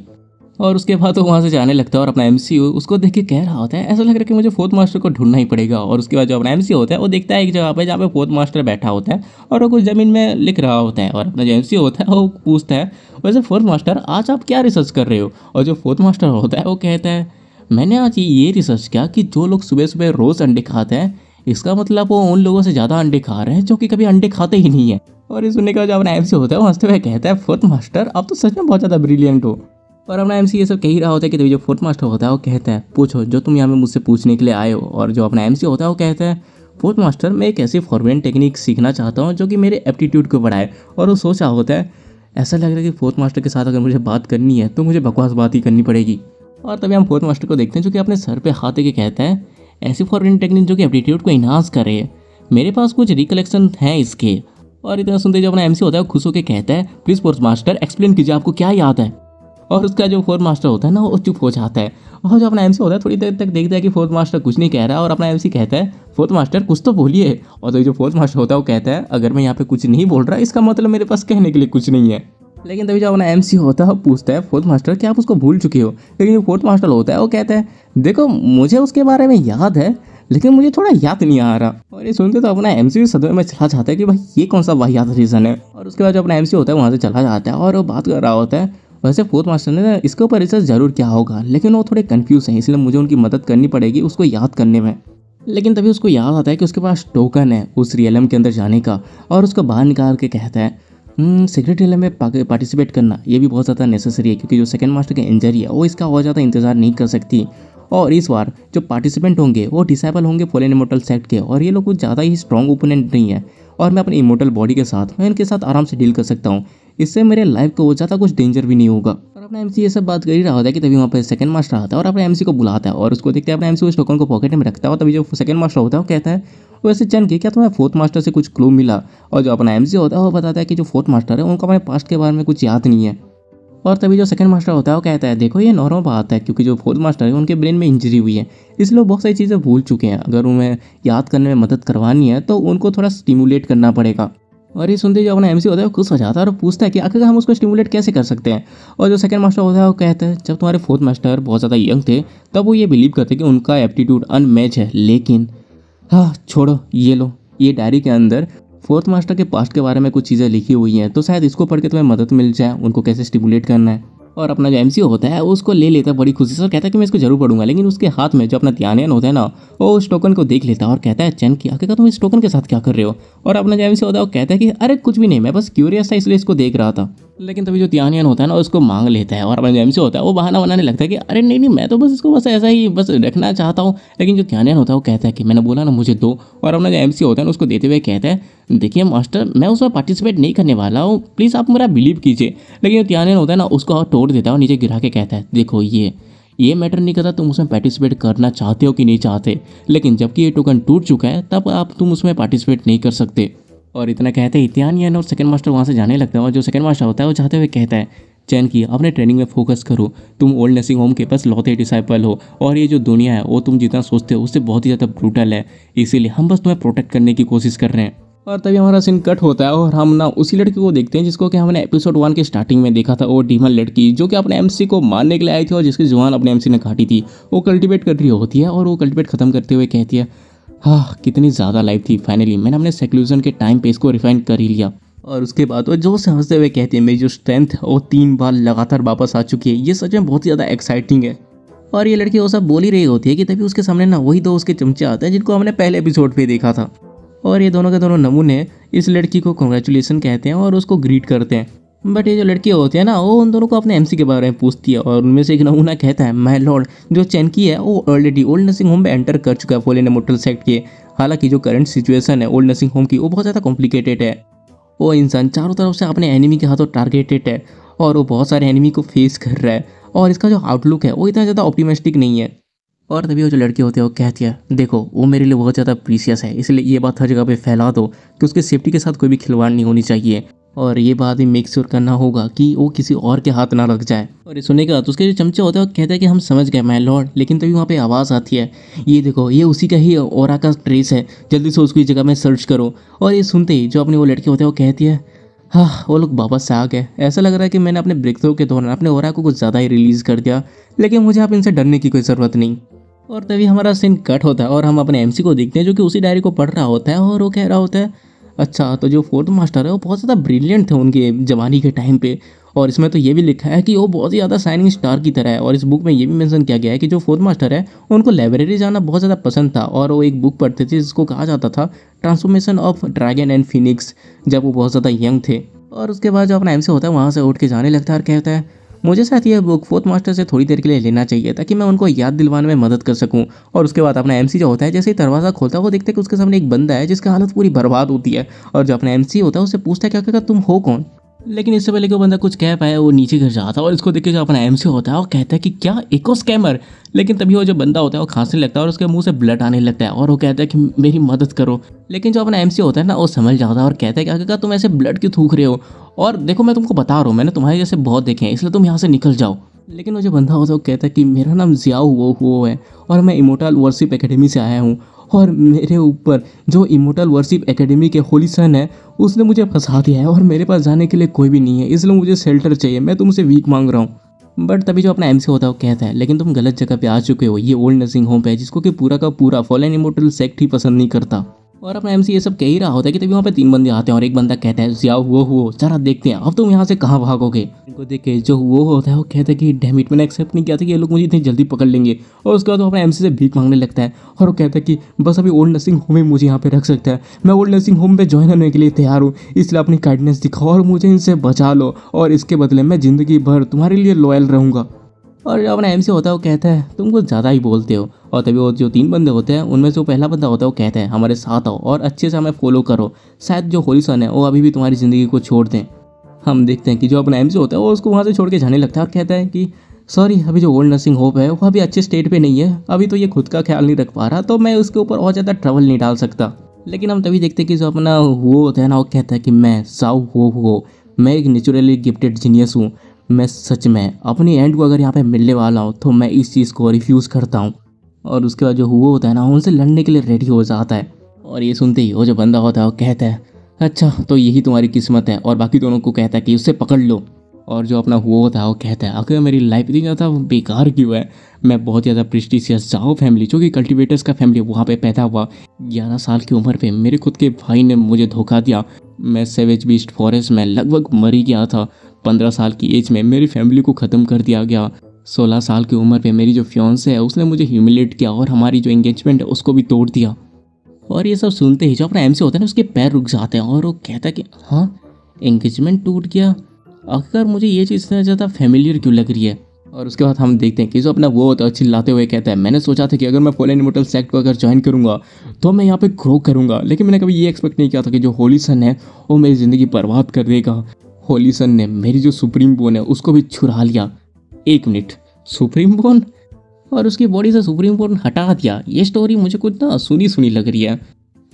और उसके बाद वो वहाँ से जाने लगता है और अपना एमसीयू उसको देख के कह रहा होता है ऐसा लग रहा है कि मुझे फोर्थ मास्टर को ढूंढना ही पड़ेगा। और उसके बाद जो अपना एमसीयू होता है वो देखता है एक जगह पे जहाँ पे फोर्थ मास्टर बैठा होता है और वो कुछ ज़मीन में लिख रहा होता है। और अपना जो एमसीयू होता है वो पूछता है वैसे फोर्थ मास्टर आज आप क्या रिसर्च कर रहे हो। और जो फोर्थ मास्टर होता है वो कहता है मैंने आज ये रिसर्च किया कि जो लोग सुबह सुबह रोज़ अंडे खाते हैं इसका मतलब वो उन लोगों से ज़्यादा अंडे खा रहे हैं जो कि कभी अंडे खाते ही नहीं है। और ये सुनने का जो अपना एमसी होता है वो हंसते हुए कहता है फोर्थ मास्टर आप तो सच में बहुत ज़्यादा ब्रिलियंट हो। और अपना एमसी ये सब कह ही रहा होता है कि तभी जो फोर्थ मास्टर होता है वो कहता है पूछो जो तुम यहाँ पे मुझसे पूछने के लिए आए हो। और जो अपना एमसी होता है वो कहता है फोर्थ मास्टर मैं एक ऐसी फॉरवर्ड टेक्निक सीखना चाहता हूँ जो कि मेरे एप्टीट्यूड को बढ़ाए। और वो सोचा होता है ऐसा लग रहा है कि फोर्थ मास्टर के साथ अगर मुझे बात करनी है तो मुझे बकवास बात ही करनी पड़ेगी। और तभी हम फोर्थ मास्टर को देखते हैं जो कि अपने सर पे हाथ के कहता है ऐसी फॉरवर्ड टेक्निक जो कि एप्टीट्यूड को इन्हांस करे, मेरे पास कुछ रिकलेक्शन है इसके। और इतना सुनते जो अपना एमसी होता है वो खुश होकर कहता है प्लीज़ फोर्थ मास्टर एक्सप्लेन कीजिए आपको क्या याद है। और उसका जो फोर्थ मास्टर होता है ना वो चुप हो जाता है। और जो अपना एमसी होता है थोड़ी देर तक देखता है कि फोर्थ मास्टर कुछ नहीं कह रहा और अपना एमसी कहता है फोर्थ मास्टर कुछ तो बोलिए। और तो जो फोर्थ मास्टर होता है वो कहता है अगर मैं यहाँ पे कुछ नहीं बोल रहा इसका मतलब मेरे पास कहने के लिए कुछ नहीं है। लेकिन तभी जो अपना एमसी होता है वो पूछता है फोर्थ मास्टर क्या आप उसको भूल चुके हो। लेकिन जो फोर्थ मास्टर होता है वो कहता है देखो मुझे उसके बारे में याद है लेकिन मुझे थोड़ा याद नहीं आ रहा। और ये सुनते तो अपना एमसी सदमे में चला जाता है कि भाई ये कौन सा वाहियात रीज़न है। और उसके बाद जो अपना एमसी होता है वहाँ से चला जाता है और वो बात कर रहा होता है वैसे फोर्थ मास्टर ने ना इसके ऊपर रिसर्च जरूर किया होगा लेकिन वो थोड़े कंफ्यूज हैं इसलिए मुझे उनकी मदद करनी पड़ेगी उसको याद करने में। लेकिन तभी उसको याद आता है कि उसके पास टोकन है उस रियलम के अंदर जाने का। और उसको बाहर निकाल के कहता है सीक्रेट रियलम में पार्टिसिपेट करना ये भी बहुत ज़्यादा नेसेसरी है क्योंकि जो सेकंड मास्टर की इंजरी है वो इसका और ज़्यादा इंतजार नहीं कर सकती। और इस बार जो पार्टिसिपेंट होंगे वो डिसेबल होंगे फॉलन इमोर्टल सेक्ट के और ये लोग कुछ ज़्यादा ही स्ट्रॉन्ग ओपोनेंट नहीं है। और मैं अपनी इमोर्टल बॉडी के साथ मैं इनके साथ आराम से डील कर सकता हूँ, इससे मेरे लाइफ को ज़्यादा कुछ डेंजर भी नहीं होगा। और अपना एमसी ये सब बात कर ही रहा होता है कि तभी वहाँ पे सेकंड मास्टर आता है और अपने एमसी को बुलाता है और उसको देखते हैं अपना एमसी उस टोकन को पॉकेट में रखता है। और तभी जो सेकंड मास्टर होता है वो कहता है वैसे चैन की क्या तुम्हें फोर्थ मास्टर से कुछ क्लू मिला। और जो अपना एमसी होता है वो बताता है कि जो फोर्थ मास्टर है उनको अपने पास्ट के बारे में कुछ याद नहीं है। और तभी जो सेकंड मास्टर होता है वो कहता है देखो ये नॉर्मल बात है क्योंकि जो फोर्थ मास्टर है उनके ब्रेन में इंजरी हुई है इसलिए वो बहुत सारी चीज़ें भूल चुके हैं, अगर उन्हें याद करने में मदद करवानी है तो उनको थोड़ा स्टिमुलेट करना पड़ेगा। और ये सुनते जो अपना एमसी होता है वो खुश हो जाता है और पूछता है कि आखिर हम उसको स्टिमुलेट कैसे कर सकते हैं। और जो सेकंड मास्टर होता है वो कहता है जब तुम्हारे फोर्थ मास्टर बहुत ज़्यादा यंग थे तब वो ये बिलीव करते कि उनका एप्टीट्यूड अनमैच है, लेकिन हाँ छोड़ो ये लो ये डायरी के अंदर फोर्थ मास्टर के पास्ट के बारे में कुछ चीज़ें लिखी हुई हैं तो शायद इसको पढ़ के तुम्हें मदद मिल जाए उनको कैसे स्टिमुलेट करना है। और अपना जो एमसी होता है उसको ले लेता है बड़ी खुशी से और कहता है कि मैं इसको जरूर पढ़ूंगा। लेकिन उसके हाथ में जो अपना ध्यान होता है ना वो उस टोकन को देख लेता है और कहता है चैन की आखिर तुम इस टोकन के साथ क्या कर रहे हो। और अपना जो एमसी होता है वो कहता है कि अरे कुछ भी नहीं मैं बस क्यूरियस था इसलिए इसको देख रहा था। लेकिन तभी जो ध्यान होता है ना उसको मांग लेता है और अपना जो एमसी होता है वो बहाना बनाने लगता है कि अरे नहीं मैं तो बस इसको बस ऐसा ही बस रखना चाहता हूँ। लेकिन जो ध्यान होता है वो कहता है कि मैंने बोला ना मुझे दो। और अपना जो एमसी होता है ना उसको देते हुए कहता है देखिए मास्टर मैं उसमें पार्टिसिपेट नहीं करने वाला हूँ, प्लीज़ आप मेरा बिलीव कीजिए। लेकिन जो ध्यान होता है ना उसको तोड़ देता है और नीचे गिरा के कहता है देखो ये मैटर नहीं करता तुम उसमें पार्टिसिपेट करना चाहते हो कि नहीं चाहते, लेकिन जबकि ये टोकन टूट चुका है तब आप तुम उसमें पार्टिसिपेट नहीं कर सकते। और इतना कहते ही ध्यान और सेकंड मास्टर वहाँ से जाने लगता है। और जो सेकंड मास्टर होता है वो जाते हुए कहता है चैन की अपने ट्रेनिंग में फोकस करो, तुम ओल्ड नर्सिंग होम के पास लौते डिसाइपल हो और ये जो दुनिया है वो तुम जितना सोचते हो उससे बहुत ही ज़्यादा ब्रूटल है, इसीलिए हम बस तुम्हें प्रोटेक्ट करने की कोशिश कर रहे हैं। और तभी हमारा सीन कट होता है और हम ना उसी लड़की को देखते हैं जिसको कि हमने एपिसोड 1 के स्टार्टिंग में देखा था, वो डीमन लड़की जो कि अपने एमसी को मारने के लिए आई थी और जिसकी जुबान अपने एमसी ने काटी थी। वो कल्टीवेट कर रही होती है और वो कल्टीवेट खत्म करते हुए कहती है हाँ कितनी ज़्यादा लाइफ थी, फाइनली मैंने अपने सेक्लूजन के टाइम पे इसको रिफाइन कर ही लिया। और उसके बाद वो जोर से हंसते हुए कहती है मेरी जो स्ट्रेंथ है वो 3 बार लगातार वापस आ चुकी है, ये सच में बहुत ही ज़्यादा एक्साइटिंग है। और ये लड़की वो सब बोल ही रही होती है कि तभी उसके सामने ना वही 2 उसके चमचे आते हैं जिनको हमने पहले एपिसोड पे देखा था। और ये दोनों के दोनों नमूने इस लड़की को कॉन्ग्रेचुलेसन कहते हैं और उसको ग्रीट करते हैं। बट ये जो लड़की होती है ना वो उन दोनों को अपने एमसी के बारे में पूछती है और उनमें से एक नमूना कहता है माय लॉर्ड जो चैनकी है वो ऑलरेडी ओल्ड नर्सिंग होम में एंटर कर चुका है फॉलन इमोर्टल सेक्ट के। हालांकि जो करंट सिचुएशन है ओल्ड नर्सिंग होम की वो बहुत ज़्यादा कॉम्प्लिकेटेड है। वो इंसान चारों तरफ से अपने एनिमी के हाथों टारगेटेड है और वो बहुत सारे एनिमी को फेस कर रहा है और इसका जो आउटलुक है वो इतना ज़्यादा ऑप्टिमिस्टिक नहीं है। और तभी वो जो लड़के होते हैं वो कहती है देखो वो मेरे लिए बहुत ज़्यादा प्रीसियस है, इसलिए ये बात हर जगह पे फैला दो कि उसके सेफ्टी के साथ कोई भी खिलवाड़ नहीं होनी चाहिए, और ये बात भी मेक श्योर करना होगा कि वो किसी और के हाथ ना लग जाए। और ये सुनने के बाद उसके जो चमचे होते हैं वो कहते हैं कि हम समझ गए माय लॉर्ड, लेकिन तभी वहाँ पे आवाज़ आती है ये देखो ये उसी का ही ऑरा का ट्रेस है, जल्दी से उसकी जगह में सर्च करो। और ये सुनते ही जो अपने वो लड़के होते हैं वो कहती है हाँ वो लोग वापस से आ गए, ऐसा लग रहा है कि मैंने अपने ब्रेक थ्रू के दौरान अपने ऑरा को कुछ ज़्यादा ही रिलीज़ कर दिया, लेकिन मुझे अब इनसे डरने की कोई ज़रूरत नहीं। और तभी हमारा सीन कट होता है और हम अपने एमसी को देखते हैं जो कि उसी डायरी को पढ़ रहा होता है, और वो कह रहा होता है अच्छा तो जो फोर्थ मास्टर है वो बहुत ज़्यादा ब्रिलियंट थे उनके जवानी के टाइम पे, और इसमें तो ये भी लिखा है कि वो बहुत ही ज़्यादा शाइनिंग स्टार की तरह है। और इस बुक में ये भी मेंशन किया गया है कि जो फोर्थ मास्टर है उनको लाइब्रेरी जाना बहुत ज़्यादा पसंद था, और वो एक बुक पढ़ते थे जिसको कहा जाता था transformation of dragon and Phoenix, जब वो बहुत ज़्यादा यंग थे। और उसके बाद जो अपना एमसी होता है वहाँ से उठ के जाने लगता है और कहता है मुझे शायद ये बुक फोर्थ मास्टर से थोड़ी देर के लिए लेना चाहिए ताकि मैं उनको याद दिलवाने में मदद कर सकूं। और उसके बाद अपना एमसी जो होता है जैसे ही दरवाज़ा खोलता है वो देखते है कि उसके सामने एक बंदा है जिसकी हालत पूरी बर्बाद होती है, और जो अपना एमसी होता है उससे पूछता है क्या क्या तुम हो कौन। लेकिन इससे पहले कि वो बंदा कुछ कह पाया वो नीचे गिर जाता है, और इसको देख के जो अपना एमसी होता है वो कहता है कि क्या एक और स्कैमर। लेकिन तभी वो जो बंदा होता है वो खांसने लगता है और उसके मुंह से ब्लड आने लगता है, और वो कहता है कि मेरी मदद करो। लेकिन जो अपना एमसी होता है ना वो समझ जाता है और कहता है कि आगे तुम ऐसे ब्लड क्यों थूक रहे हो, और देखो मैं तुमको बता रहा हूँ मैंने तुम्हारे जैसे बहुत देखे हैं, इसलिए तुम यहाँ से निकल जाओ। लेकिन वो जो बंदा होता है वो कहता है कि मेरा नाम जियाओ वो है, और मैं इमोर्टल वर्शिप एकेडमी से आया हूँ, और मेरे ऊपर जो इमोर्टल वर्शिप एकेडमी के होली सन है उसने मुझे फंसा दिया है, और मेरे पास जाने के लिए कोई भी नहीं है, इसलिए मुझे शेल्टर चाहिए, मैं तुमसे वीक मांग रहा हूँ। बट तभी जो अपना एमसी होता है वो कहता है लेकिन तुम गलत जगह पे आ चुके हो, ये ओल्ड नर्सिंग होम पे है जिसको कि पूरा का पूरा फॉलन इमोर्टल सेक्ट ही पसंद नहीं करता। और अपना एमसी ये सब कह ही रहा होता है कि तभी वहाँ पे 3 बंदे आते हैं और एक बंदा कहता है जियाओ वो जरा देखते हैं अब तुम यहाँ से कहाँ भागोगे। इनको देख के जो वो होता है वो कहता है कि डैम इट मैंने एक्सेप्ट नहीं किया था कि ये लोग मुझे इतनी जल्दी पकड़ लेंगे। और उसके बाद वो अपना एमसी से भीख मांगने लगता है और वो कहता है कि बस अभी ओल्ड नर्सिंग होम ही मुझे यहाँ पे रख सकता है, मैं ओल्ड नर्सिंग होम पे ज्वाइन होने के लिए तैयार हूँ, इसलिए अपनी काइंडनेस दिखाओ और मुझे इनसे बचा लो, और इसके बदले मैं ज़िंदगी भर तुम्हारे लिए लॉयल रहूँगा। और जो अपना एमसी होता है वो कहता है तुम कुछ ज़्यादा ही बोलते हो। और तभी वो जो 3 बंदे होते हैं उनमें से वो पहला बंदा होता है वो कहता है हमारे साथ आओ और अच्छे से हमें फॉलो करो, शायद जो होली सन है वो अभी भी तुम्हारी ज़िंदगी को छोड़ दें। हम देखते हैं कि जो अपना एमसी होता है वो उसको वहाँ से छोड़ के जाने लगता है और कहता है कि सॉरी अभी जो ओल्ड नर्सिंग होम है वो अभी अच्छे स्टेट पे नहीं है, अभी तो ये खुद का ख्याल नहीं रख पा रहा, तो मैं उसके ऊपर और ज़्यादा ट्रबल नहीं डाल सकता। लेकिन हम तभी देखते हैं कि जो अपना वो होता है ना वो कहता है कि मैं साउ हो मैं एक नेचुरली गिफ्टेड जीनियस हूँ, मैं सच में अपनी एंड को अगर यहाँ पे मिलने वाला हूँ तो मैं इस चीज़ को रिफ्यूज़ करता हूँ। और उसके बाद जो हुआ होता है ना उनसे लड़ने के लिए रेडी हो जाता है। और ये सुनते ही वो जो बंदा होता है वो कहता है अच्छा तो यही तुम्हारी किस्मत है, और बाकी दोनों को कहता है कि उससे पकड़ लो। और जो अपना हुआ होता है वो कहता है अगर मेरी लाइफ इतनी ज़्यादा बेकार क्यों है, मैं बहुत ज़्यादा प्रेस्टिजियस जाओ फैमिली जो कि कल्टिवेटर्स का फैमिली वहाँ पे पैदा हुआ, 11 साल की उम्र पे मेरे खुद के भाई ने मुझे धोखा दिया, मैं सेवेज बीस्ट फॉरेस्ट में लगभग मर ही गया था, 15 साल की एज में मेरी फैमिली को ख़त्म कर दिया गया, 16 साल की उम्र पे मेरी जो फियांसे है उसने मुझे ह्यूमिलेट किया और हमारी जो एंगेजमेंट है उसको भी तोड़ दिया। और ये सब सुनते ही जो अपना एमसी होता है ना उसके पैर रुक जाते हैं और वो कहता है कि हाँ एंगेजमेंट टूट गया, अगर मुझे ये चीज़ इतना ज़्यादा फैमिलियर क्यों लग रही है। और उसके बाद हम देखते हैं कि जो अपना वो होता है चिल्लाते हुए कहता है मैंने सोचा था कि अगर मैं फॉलन इमोर्टल सेक्ट को अगर ज्वाइन करूँगा तो मैं यहाँ पे ग्रो करूँगा, लेकिन मैंने कभी ये एक्सपेक्ट नहीं किया था कि जो होली सन है वो मेरी ज़िंदगी बर्बाद कर देगा। होली सन ने मेरी जो सुप्रीम बोन है उसको भी छुरा लिया। 1 मिनट, सुप्रीम बोन और उसकी बॉडी से सुप्रीम बोन हटा दिया, ये स्टोरी मुझे कुछ ना सुनी सुनी लग रही है।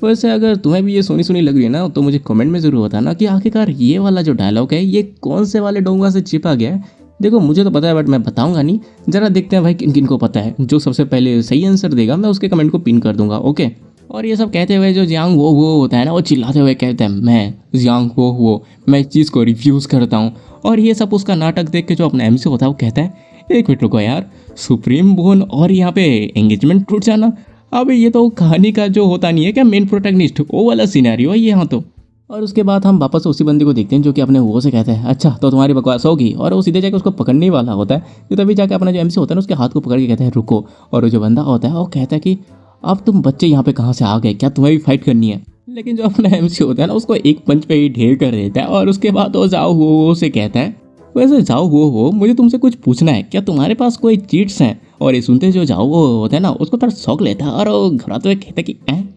वैसे अगर तुम्हें भी ये सुनी सुनी लग रही है ना तो मुझे कमेंट में ज़रूर बताना कि आखिरकार ये वाला जो डायलॉग है ये कौन से वाले डोंगा से छिपा गया है। देखो मुझे तो पता है बट मैं बताऊंगा नहीं, ज़रा देखते हैं भाई किन किन को पता है। जो सबसे पहले सही आंसर देगा मैं उसके कमेंट को पिन कर दूंगा, ओके। और ये सब कहते हुए जो जियांग वो होता है ना वो चिल्लाते हुए कहते हैं मैं जियांग वो मैं इस चीज़ को रिफ्यूज़ करता हूँ। और ये सब उसका नाटक देख के जो अपना एमसी होता है वो कहता है 1 मिनट रुको यार, सुप्रीम बोन और यहाँ पे एंगेजमेंट टूट जाना, अब ये तो कहानी का जो होता नहीं है क्या मेन प्रोटैगनिस्ट, वो वाला सिनेरियो है यहाँ तो। और उसके बाद हम वापस उसी बंदे को देखते हैं जो कि अपने वो से कहते हैं अच्छा तो तुम्हारी बकवास होगी, और वो सीधे जाकर उसको पकड़ने वाला होता है कि तभी जाकर अपना जो एमसी होता है ना उसके हाथ को पकड़ के कहता है रुको। और वो जो बंदा होता है वो कहता है कि अब तुम बच्चे यहाँ पे कहाँ से आ गए, क्या तुम्हें भी फाइट करनी है। लेकिन जो अपना एमसी होता है ना उसको एक पंच पे ही ढेर कर देता है। और उसके बाद वो जाओ वो से कहता है वैसे जाओ वो मुझे तुमसे कुछ पूछना है, क्या तुम्हारे पास कोई चीट्स हैं। और ये सुनते जो जाओ वो होता है ना उसको थोड़ा शौक लेता है और वो घबराते हुए कहता है कि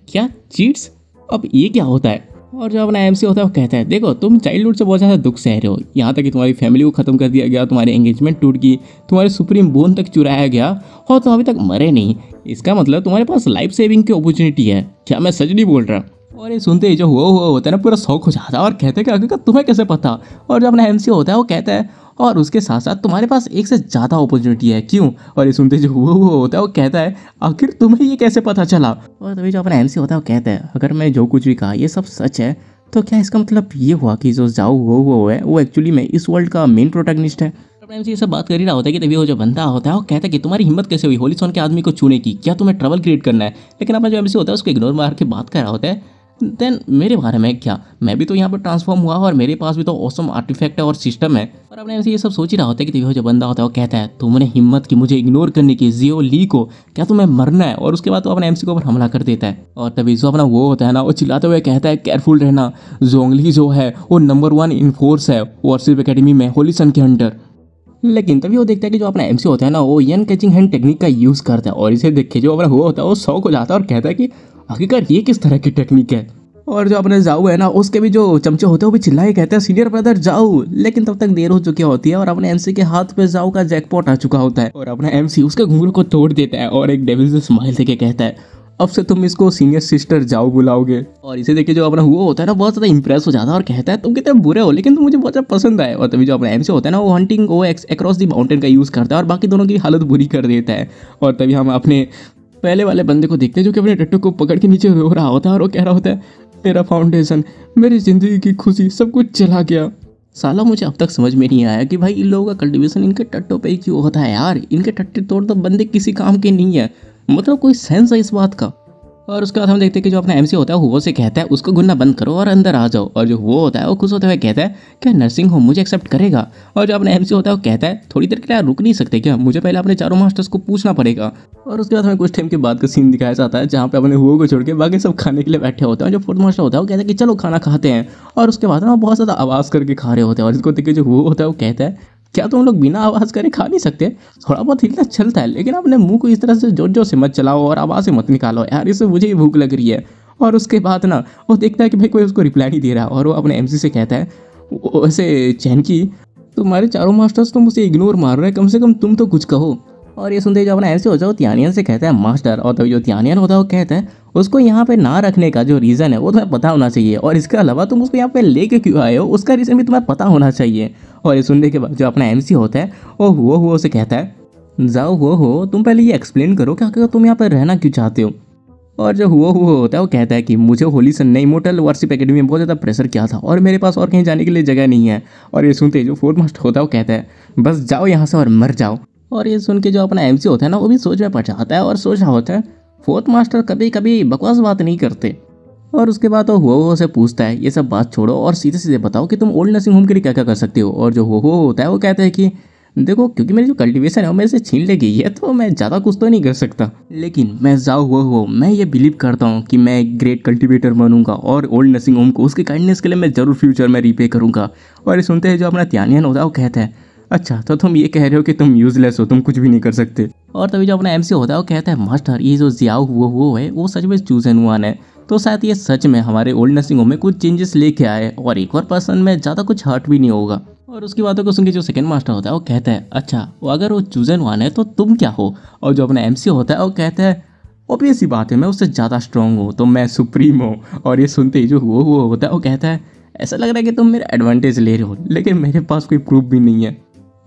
क्या चीट्स, अब ये क्या होता है। और जो अपना एमसी होता है वो कहता है देखो तुम चाइल्डहुड से बहुत ज़्यादा दुख सह रहे हो, यहाँ तक कि तुम्हारी फैमिली को ख़त्म कर दिया गया, तुम्हारी एंगेजमेंट टूट गई, तुम्हारे सुप्रीम बोन तक चुराया गया और तुम अभी तक मरे नहीं। इसका मतलब तुम्हारे पास लाइफ सेविंग की अपॉर्चुनिटी है। क्या मैं सच नहीं बोल रहा? और ये सुनते ही जो हुआ होता है ना पूरा शौक हो जाता है और कहते हैं कि आखिर तुम्हें कैसे पता। और जो अपना एमसी होता है वो कहता है और उसके साथ साथ तुम्हारे पास एक से ज़्यादा अपॉर्चुनिटी है, क्यों? और ये सुनते जो हुआ होता है वो कहता है आखिर तुम्हें ये कैसे पता चला? और तभी जो अपना एमसी होता है वो कहता है अगर मैं जो कुछ भी कहा ये सब सच है तो क्या इसका मतलब ये हुआ कि जो जाओ वो है वो एक्चुअली में इस वर्ल्ड का मेन प्रोटैगनिस्ट है? अपना एमसी ये सब बात कर ही रहा होता है कि तभी वो जो बंदा होता है वो कहता है कि तुम्हारी हिम्मत कैसे हुई होलीसॉन के आदमी को छूने की, क्या तुम्हें ट्रबल क्रिएट करना है? लेकिन अपना जो एमसी होता है उसको इग्नोर मार के बात कर रहा होता है देन मेरे बारे में क्या, मैं भी तो यहाँ पर ट्रांसफॉर्म हुआ और मेरे पास भी तो ऑसम आर्टिफैक्ट है और सिस्टम है। और अपने एमसी ये सब सोच ही रहा होता है कि तभी जो बंदा होता है वो कहता है तुमने हिम्मत की मुझे इग्नोर करने की, जियो ली को, क्या तुम्हें मरना है? और उसके बाद तो अपने एमसी के ऊपर हमला कर देता है। और तभी जो अपना वो होता है ना वो चिल्लाते हुए कहता है केयरफुल रहना, जोंगली जो है वो नंबर 1 इन फोर्स है वॉरशिप एकेडमी में होलीसन के अंडर। लेकिन तभी वो देखता है कि जो अपना एमसी होता है ना वो यन कैचिंग हैंड टेक्निक का यूज़ करता है और इसे देख के जो अपना वो होता है वो शौक हो जाता है और कहता है कि आखिरकार ये किस तरह की टेक्निक है। और जो अपने जाऊ है ना उसके भी जो चमचे होते हैं वो भी चिल्लाए कहते हैं सीनियर ब्रदर जाऊ। लेकिन तब तक देर हो चुकी होती है और अपने एमसी के हाथ पे जाऊ का जैकपॉट आ चुका होता है और अपना एमसी उसके घुंघरू को तोड़ देता है और एक डेविल से स्माइल देके कहता है अब से तुम इसको सीनियर सिस्टर जाऊ बुलाओगे। और इसे देख के जो अपना हुआ होता है ना बहुत ज़्यादा इंप्रेस हो जाता है और कहता है तुम कितने बुरे हो लेकिन तुम मुझे बहुत ज़्यादा पसंद आए। और तभी जो अपना एमसी होता है ना वो हंटिंग वो अक्रॉस दी माउंटेन का यूज़ करता है और बाकी दोनों की हालत बुरी कर देता है। और तभी हम अपने पहले वाले बंदे को देखते हैं जो कि अपने टट्टू को पकड़ के नीचे रो रहा होता है और वो कह रहा होता है मेरा फाउंडेशन, मेरी ज़िंदगी की खुशी सब कुछ चला गया। साला मुझे अब तक समझ में नहीं आया कि भाई इन लोगों का कल्टीवेशन इनके टट्टों पे ही क्यों होता है यार। इनके टट्टे तोड़ तो बंदे किसी काम के नहीं है, मतलब कोई सेंस है इस बात का। और उसके बाद हम देखते हैं कि जो अपना एमसी होता है वो से कहता है उसको गुन्ना बंद करो और अंदर आ जाओ। और जो वो होता है वो खुश होते हुए कहता है क्या नर्सिंग होम मुझे एक्सेप्ट करेगा? और जो अपना एमसी होता है वो कहता है थोड़ी देर के लिए रुक नहीं सकते क्या, मुझे पहले अपने चारों मास्टर्स को पूछना पड़ेगा। और उसके बाद हमें कुछ टाइम के बाद का सीन दिखाया जाता है जहाँ पे अपने हुओ को छोड़ के बाकी सब खाने के लिए बैठे होते हैं। जो फोर्थ मास्टर होता है वो कहता है कि चलो खाना खाते हैं। और उसके बाद ना बहुत ज़्यादा आवाज़ करके खा रहे होते हैं और इसको देख के जो हुओ होता है वो कहता है क्या तुम लोग बिना आवाज़ करे खा नहीं सकते? थोड़ा बहुत हिलना चलता है लेकिन अपने मुंह को इस तरह से जोर जोर से मत चलाओ और आवाज़ से मत निकालो यार, इससे मुझे ही भूख लग रही है। और उसके बाद ना वो देखता है कि भाई कोई उसको रिप्लाई नहीं दे रहा और वो अपने एमसी से कहता है वैसे चैन की तुम्हारे चारों मास्टर्स तो मुझे इग्नोर मार रहे हैं, कम से कम तुम तो कुछ कहो। और ये सुनते ही जो अपना एमसी होता है वो त्यानियन से कहता है मास्टर। और तभी जो त्यानियन होता है वो कहता है उसको यहाँ पे ना रखने का जो रीज़न है वो तुम्हें पता होना चाहिए और इसके अलावा तुम उसको यहाँ पे लेके क्यों आए हो उसका रीज़न भी तुम्हें पता होना चाहिए। और ये सुनने के बाद जो अपना एमसी होता है वो हुआ से कहता है जाओ हो तुम पहले ये एक्सप्लेन करो कि तुम यहाँ पर रहना क्यों चाहते हो। और जो हुआ होता है वो कहता है कि मुझे होलीसन ने इमोर्टल वॉरशिप एकेडमी में बहुत ज़्यादा प्रेशर किया था और मेरे पास और कहीं जाने के लिए जगह नहीं है। और ये सुनते ही जो फोर्थ मास्टर होता है वो कहता है बस जाओ यहाँ से और मर जाओ। और ये सुन के जो अपना एमसी होता है ना वो भी सोच में पड़ जाता है और सोच रहा होता है फोर्थ मास्टर कभी कभी बकवास बात नहीं करते। और उसके बाद वो हुआ से पूछता है ये सब बात छोड़ो और सीधे सीधे बताओ कि तुम ओल्ड नर्सिंग होम के लिए क्या क्या कर सकते हो। और जो हुआ होता है वो कहता है कि देखो क्योंकि मेरी जो कल्टीवेशन है वो मेरे से छीन ले गई है तो मैं ज़्यादा कुछ तो नहीं कर सकता, लेकिन मैं जाओ हो मैं ये बिलीव करता हूँ कि मैं एक ग्रेट कल्टीवेटर बनूंगा और ओल्ड नर्सिंग होम को उसकी काइंडनेस के लिए मैं ज़रूर फ्यूचर में रीपे करूँगा। और ये सुनते हैं जो अपना त्यानियन होता है वो कहता है अच्छा तो तुम ये कह रहे हो कि तुम यूजलेस हो, तुम कुछ भी नहीं कर सकते। और तभी जो अपना एमसी होता है वो कहता है मास्टर ये जो जियाओ हुआ वो है वो सच में चूजन हुआन है, तो शायद ये सच में हमारे ओल्ड नर्सिंग होम में कुछ चेंजेस लेके आए और एक और पर्सन में ज़्यादा कुछ हर्ट भी नहीं होगा। और उसकी बातों को सुन के जो सेकंड मास्टर होता है वो कहता है अच्छा वो अगर वो चूजन वन है तो तुम क्या हो। और जो अपना एमसी होता है वो कहता है ऑब्वियस सी बात है मैं उससे ज़्यादा स्ट्रांग हूँ तो मैं सुप्रीम हूँ। और ये सुनते ही जो हुआ होता है वो कहता है ऐसा लग रहा है कि तुम मेरा एडवांटेज ले रहे हो लेकिन मेरे पास कोई प्रूफ भी नहीं है।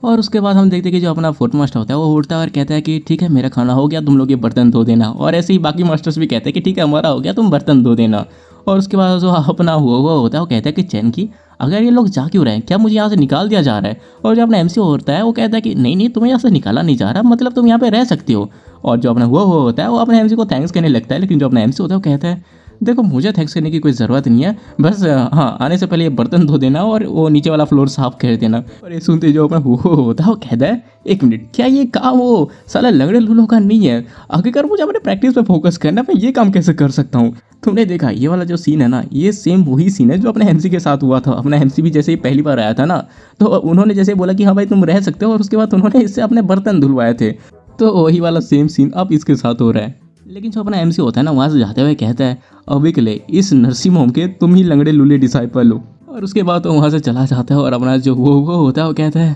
और उसके बाद हम देखते हैं कि जो अपना फोर्थ मास्टर होता है वो उठता है और कहता है कि ठीक है मेरा खाना हो गया तुम लोग ये बर्तन धो देना। और ऐसे ही बाकी मास्टर्स भी कहते हैं कि ठीक है हमारा हो गया तुम बर्तन धो देना। और उसके बाद जो अपना हुआ होता है वो कहता है कि चैन की अगर ये लोग जा क्यों रहे हैं, क्या मुझे यहाँ से निकाल दिया जा रहा है? और जो अपना एमसी होता है वो कहता है कि नहीं नहीं तुम्हें यहाँ से निकाला नहीं जा रहा, मतलब तुम यहाँ पे रह सकती हो। और जो अपना हुआ होता है वो अपने एमसी को थैंक्स कहने लगता है, लेकिन जो अपना एमसी होता है वो कहता है देखो मुझे थैंक्स करने की कोई ज़रूरत नहीं है, बस हाँ आने से पहले ये बर्तन धो देना और वो नीचे वाला फ्लोर साफ कर देना। और ये सुनते जो अपना हुआ होता है वो कहता है एक मिनट क्या ये काम वो साला लंगड़े लूलों का नहीं है, आखिरकार मुझे अपने प्रैक्टिस पे फोकस करना, मैं ये काम कैसे कर सकता हूँ। तुमने देखा ये वाला जो सीन है ना ये सेम वही सीन है जो अपने एमसी के साथ हुआ था। अपना एमसी भी जैसे ही पहली बार आया था ना तो उन्होंने जैसे बोला कि हाँ भाई तुम रह सकते हो और उसके बाद उन्होंने इससे अपने बर्तन धुलवाए थे, तो वही वाला सेम सीन अब इसके साथ हो रहा है। लेकिन जो अपना एमसी होता है ना वहाँ से जाते हुए कहता है अभी के लिए इस नरसिंह होम के तुम ही लंगड़े लूले डिसाइपल हो। और उसके बाद तो वहाँ से चला जाता है और अपना जो वो होता है वो कहता है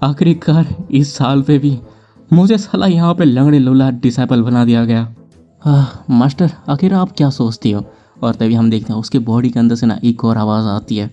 आखिरकार इस साल पे भी मुझे साला यहाँ पे लंगड़े लूला डिसाइपल बना दिया गया। मास्टर आखिर आप क्या सोचती हो। और तभी हम देखते हैं उसके बॉडी के अंदर से ना एक और आवाज़ आती है,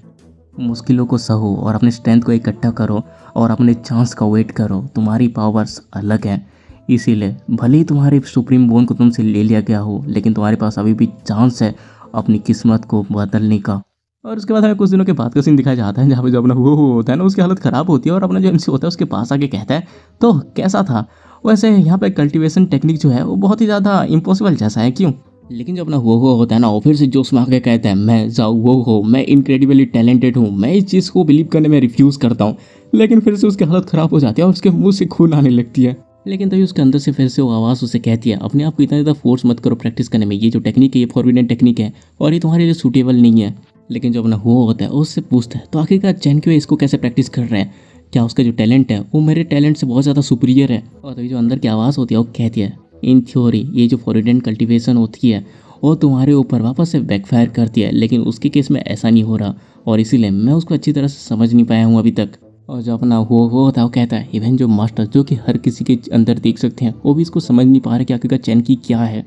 मुश्किलों को सहो और अपने स्ट्रेंथ को इकट्ठा करो और अपने चांस का वेट करो, तुम्हारी पावर्स अलग हैं, इसीलिए भले ही तुम्हारे सुप्रीम बोन को तुमसे ले लिया गया हो लेकिन तुम्हारे पास अभी भी चांस है अपनी किस्मत को बदलने का। और उसके बाद हमें कुछ दिनों के बाद का सीन दिखाया जाता है जहाँ पे जो अपना वो होता है ना उसकी हालत ख़राब होती है और अपना जो एमसी होता है उसके पास आके कहता है तो कैसा था। वैसे यहाँ पे कल्टीवेशन टेक्निक जो है वो बहुत ही ज़्यादा इम्पॉसिबल जैसा है क्यों। लेकिन जो अपना वो होता है ना वो फिर से जोश में आके कहता है मैं जाओ वो मैं इनक्रेडिबली टैलेंटेड हूँ, मैं इस चीज़ को बिलीव करने में रिफ्यूज़ करता हूँ। लेकिन फिर से उसकी हालत ख़राब हो जाती है और उसके मुंह से खून आने लगती है। लेकिन तभी उसके अंदर से फिर से वो आवाज़ उसे कहती है अपने आप को इतना ज़्यादा फोर्स मत करो प्रैक्टिस करने में, ये जो टेक्निक है ये फॉरबिडन टेक्निक है और ये तुम्हारे लिए सूटेबल नहीं है। लेकिन जो अपना वो होता है उससे पूछता है तो आखिरकार चैन क्यों इसको कैसे प्रैक्टिस कर रहे हैं, क्या उसका जो टैलेंट है वो मेरे टैलेंट से बहुत ज़्यादा सुपीरियर है। और तभी जो अंदर की आवाज़ होती है वो कहती है इन थ्योरी ये जो फॉरबिडन कल्टीवेशन होती है वो तुम्हारे ऊपर वापस से बैकफायर करती है, लेकिन उसके केस में ऐसा नहीं हो रहा और इसीलिए मैं उसको अच्छी तरह से समझ नहीं पाया हूँ अभी तक। और जो अपना वो होता है वो कहता है इवन जो मास्टर जो कि हर किसी के अंदर देख सकते हैं वो भी इसको समझ नहीं पा रहे कि आखिरकार चैन की क्या है।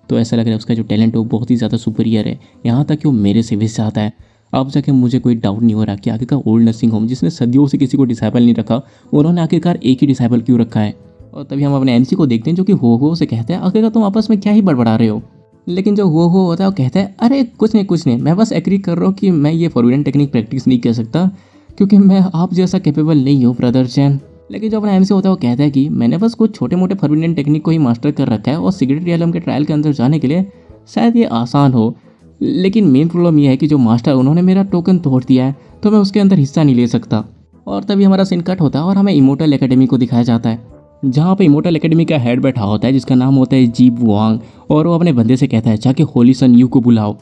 तो ऐसा लग रहा है उसका जो टैलेंट है वो बहुत ही ज़्यादा सुपीरियर है, यहाँ तक कि वो मेरे से भी ज़्यादा है। अब जाके मुझे कोई डाउट नहीं हो रहा कि आखिरकार ओल्ड नर्सिंग होम जिसने सदियों से किसी को डिसाइपल नहीं रखा उन्होंने आखिरकार एक ही डिसाइपल क्यों रखा है। और तभी हम अपने एमसी को देखते हैं जो कि हो से कहते हैं आखिरकार तुम आपस में क्या ही बड़बड़ा रहे हो। लेकिन जो हो होता है वो कहता है अरे कुछ नहीं मैं बस एग्री कर रहा हूँ कि मैं ये फॉरबिडन टेक्निक प्रैक्टिस नहीं कर सकता क्योंकि मैं आप जैसा कैपेबल नहीं हूँ ब्रदर चैन। लेकिन जो अपना एमसी होता है वो कहता है कि मैंने बस कुछ छोटे मोटे फॉरबिडन टेक्निक को ही मास्टर कर रखा है और सीक्रेट रियलम के ट्रायल के अंदर जाने के लिए शायद ये आसान हो, लेकिन मेन प्रॉब्लम यह है कि जो मास्टर उन्होंने मेरा टोकन तोड़ दिया है तो मैं उसके अंदर हिस्सा नहीं ले सकता। और तभी हमारा सीन कट होता है और हमें इमोर्टल एकेडमी को दिखाया जाता है जहाँ पे इमोर्टल एकेडमी का हेड बैठा होता है जिसका नाम होता है जीब वांग और वो अपने बंदे से कहता है जाके होली सन यू को बुलाओ।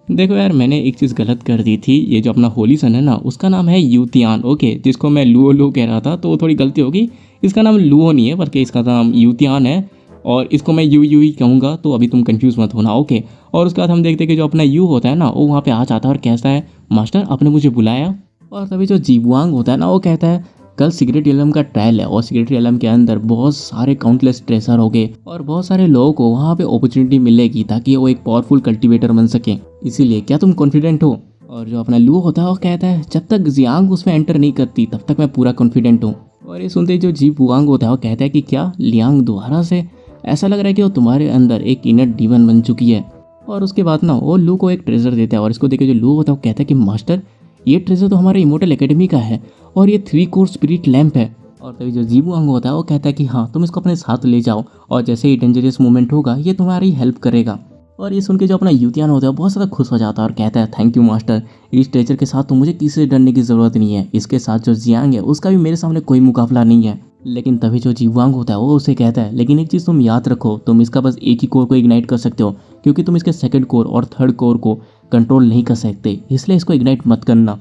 देखो यार मैंने एक चीज़ गलत कर दी थी, ये जो अपना होली सन है ना उसका नाम है यूतियान, ओके, जिसको मैं लुओ कह रहा था तो वो थोड़ी गलती होगी, इसका नाम लुओ नहीं है बल्कि इसका नाम यूतियान है और इसको मैं यू ही कहूँगा तो अभी तुम कंफ्यूज मत होना, ओके। और उसके बाद हम देखते हैं कि जो अपना यू होता है ना वो वहाँ पे आ जाता है और कहता है मास्टर आपने मुझे बुलाया। और तभी जो जीबवांग होता है ना वो कहता है कल सीक्रेट रियलम का ट्रायल है और सीक्रेट रियलम के अंदर बहुत सारे काउंटलेस ट्रेसर हो गए और बहुत सारे लोगों को वहाँ पे अपॉर्चुनिटी मिलेगी ताकि वो एक पावरफुल कल्टीवेटर बन सके, इसीलिए क्या तुम कॉन्फिडेंट हो। और जो अपना लू होता है वो कहता है जब तक जियांग उसमें एंटर नहीं करती तब तक मैं पूरा कॉन्फिडेंट हूँ। और ये सुनते ही जो जी बुआंग होता है वो कहता है कि क्या लियांग दोबारा से, ऐसा लग रहा है कि वो तुम्हारे अंदर एक इनर डीमन बन चुकी है। और उसके बाद ना वो लू को एक ट्रेजर देता है और इसको देखे जो लू होता है वो कहता है कि मास्टर ये ट्रेजर तो हमारे इमोर्टल एकेडमी का है और ये 3 कोर स्पिरिट लैंप है। और तभी जो जीबुआंग होता है वो कहता है कि हाँ तुम इसको अपने साथ ले जाओ और जैसे ही डेंजरस मोमेंट होगा ये तुम्हारी हेल्प करेगा। और ये सुन के जो अपना यूतियान होता है बहुत ज़्यादा खुश हो जाता है और कहता है थैंक यू मास्टर, इस ट्रेजर के साथ तो मुझे किसी से डरने की ज़रूरत नहीं है, इसके साथ जो जियांग है उसका भी मेरे सामने कोई मुकाबला नहीं है। लेकिन तभी जो जीवांग होता है वो उसे कहता है लेकिन एक चीज़ तुम याद रखो, तुम इसका बस एक ही कोर को इग्नाइट कर सकते हो क्योंकि तुम इसके सेकंड कोर और थर्ड कोर को कंट्रोल नहीं कर सकते, इसलिए इसको इग्नाइट मत करना,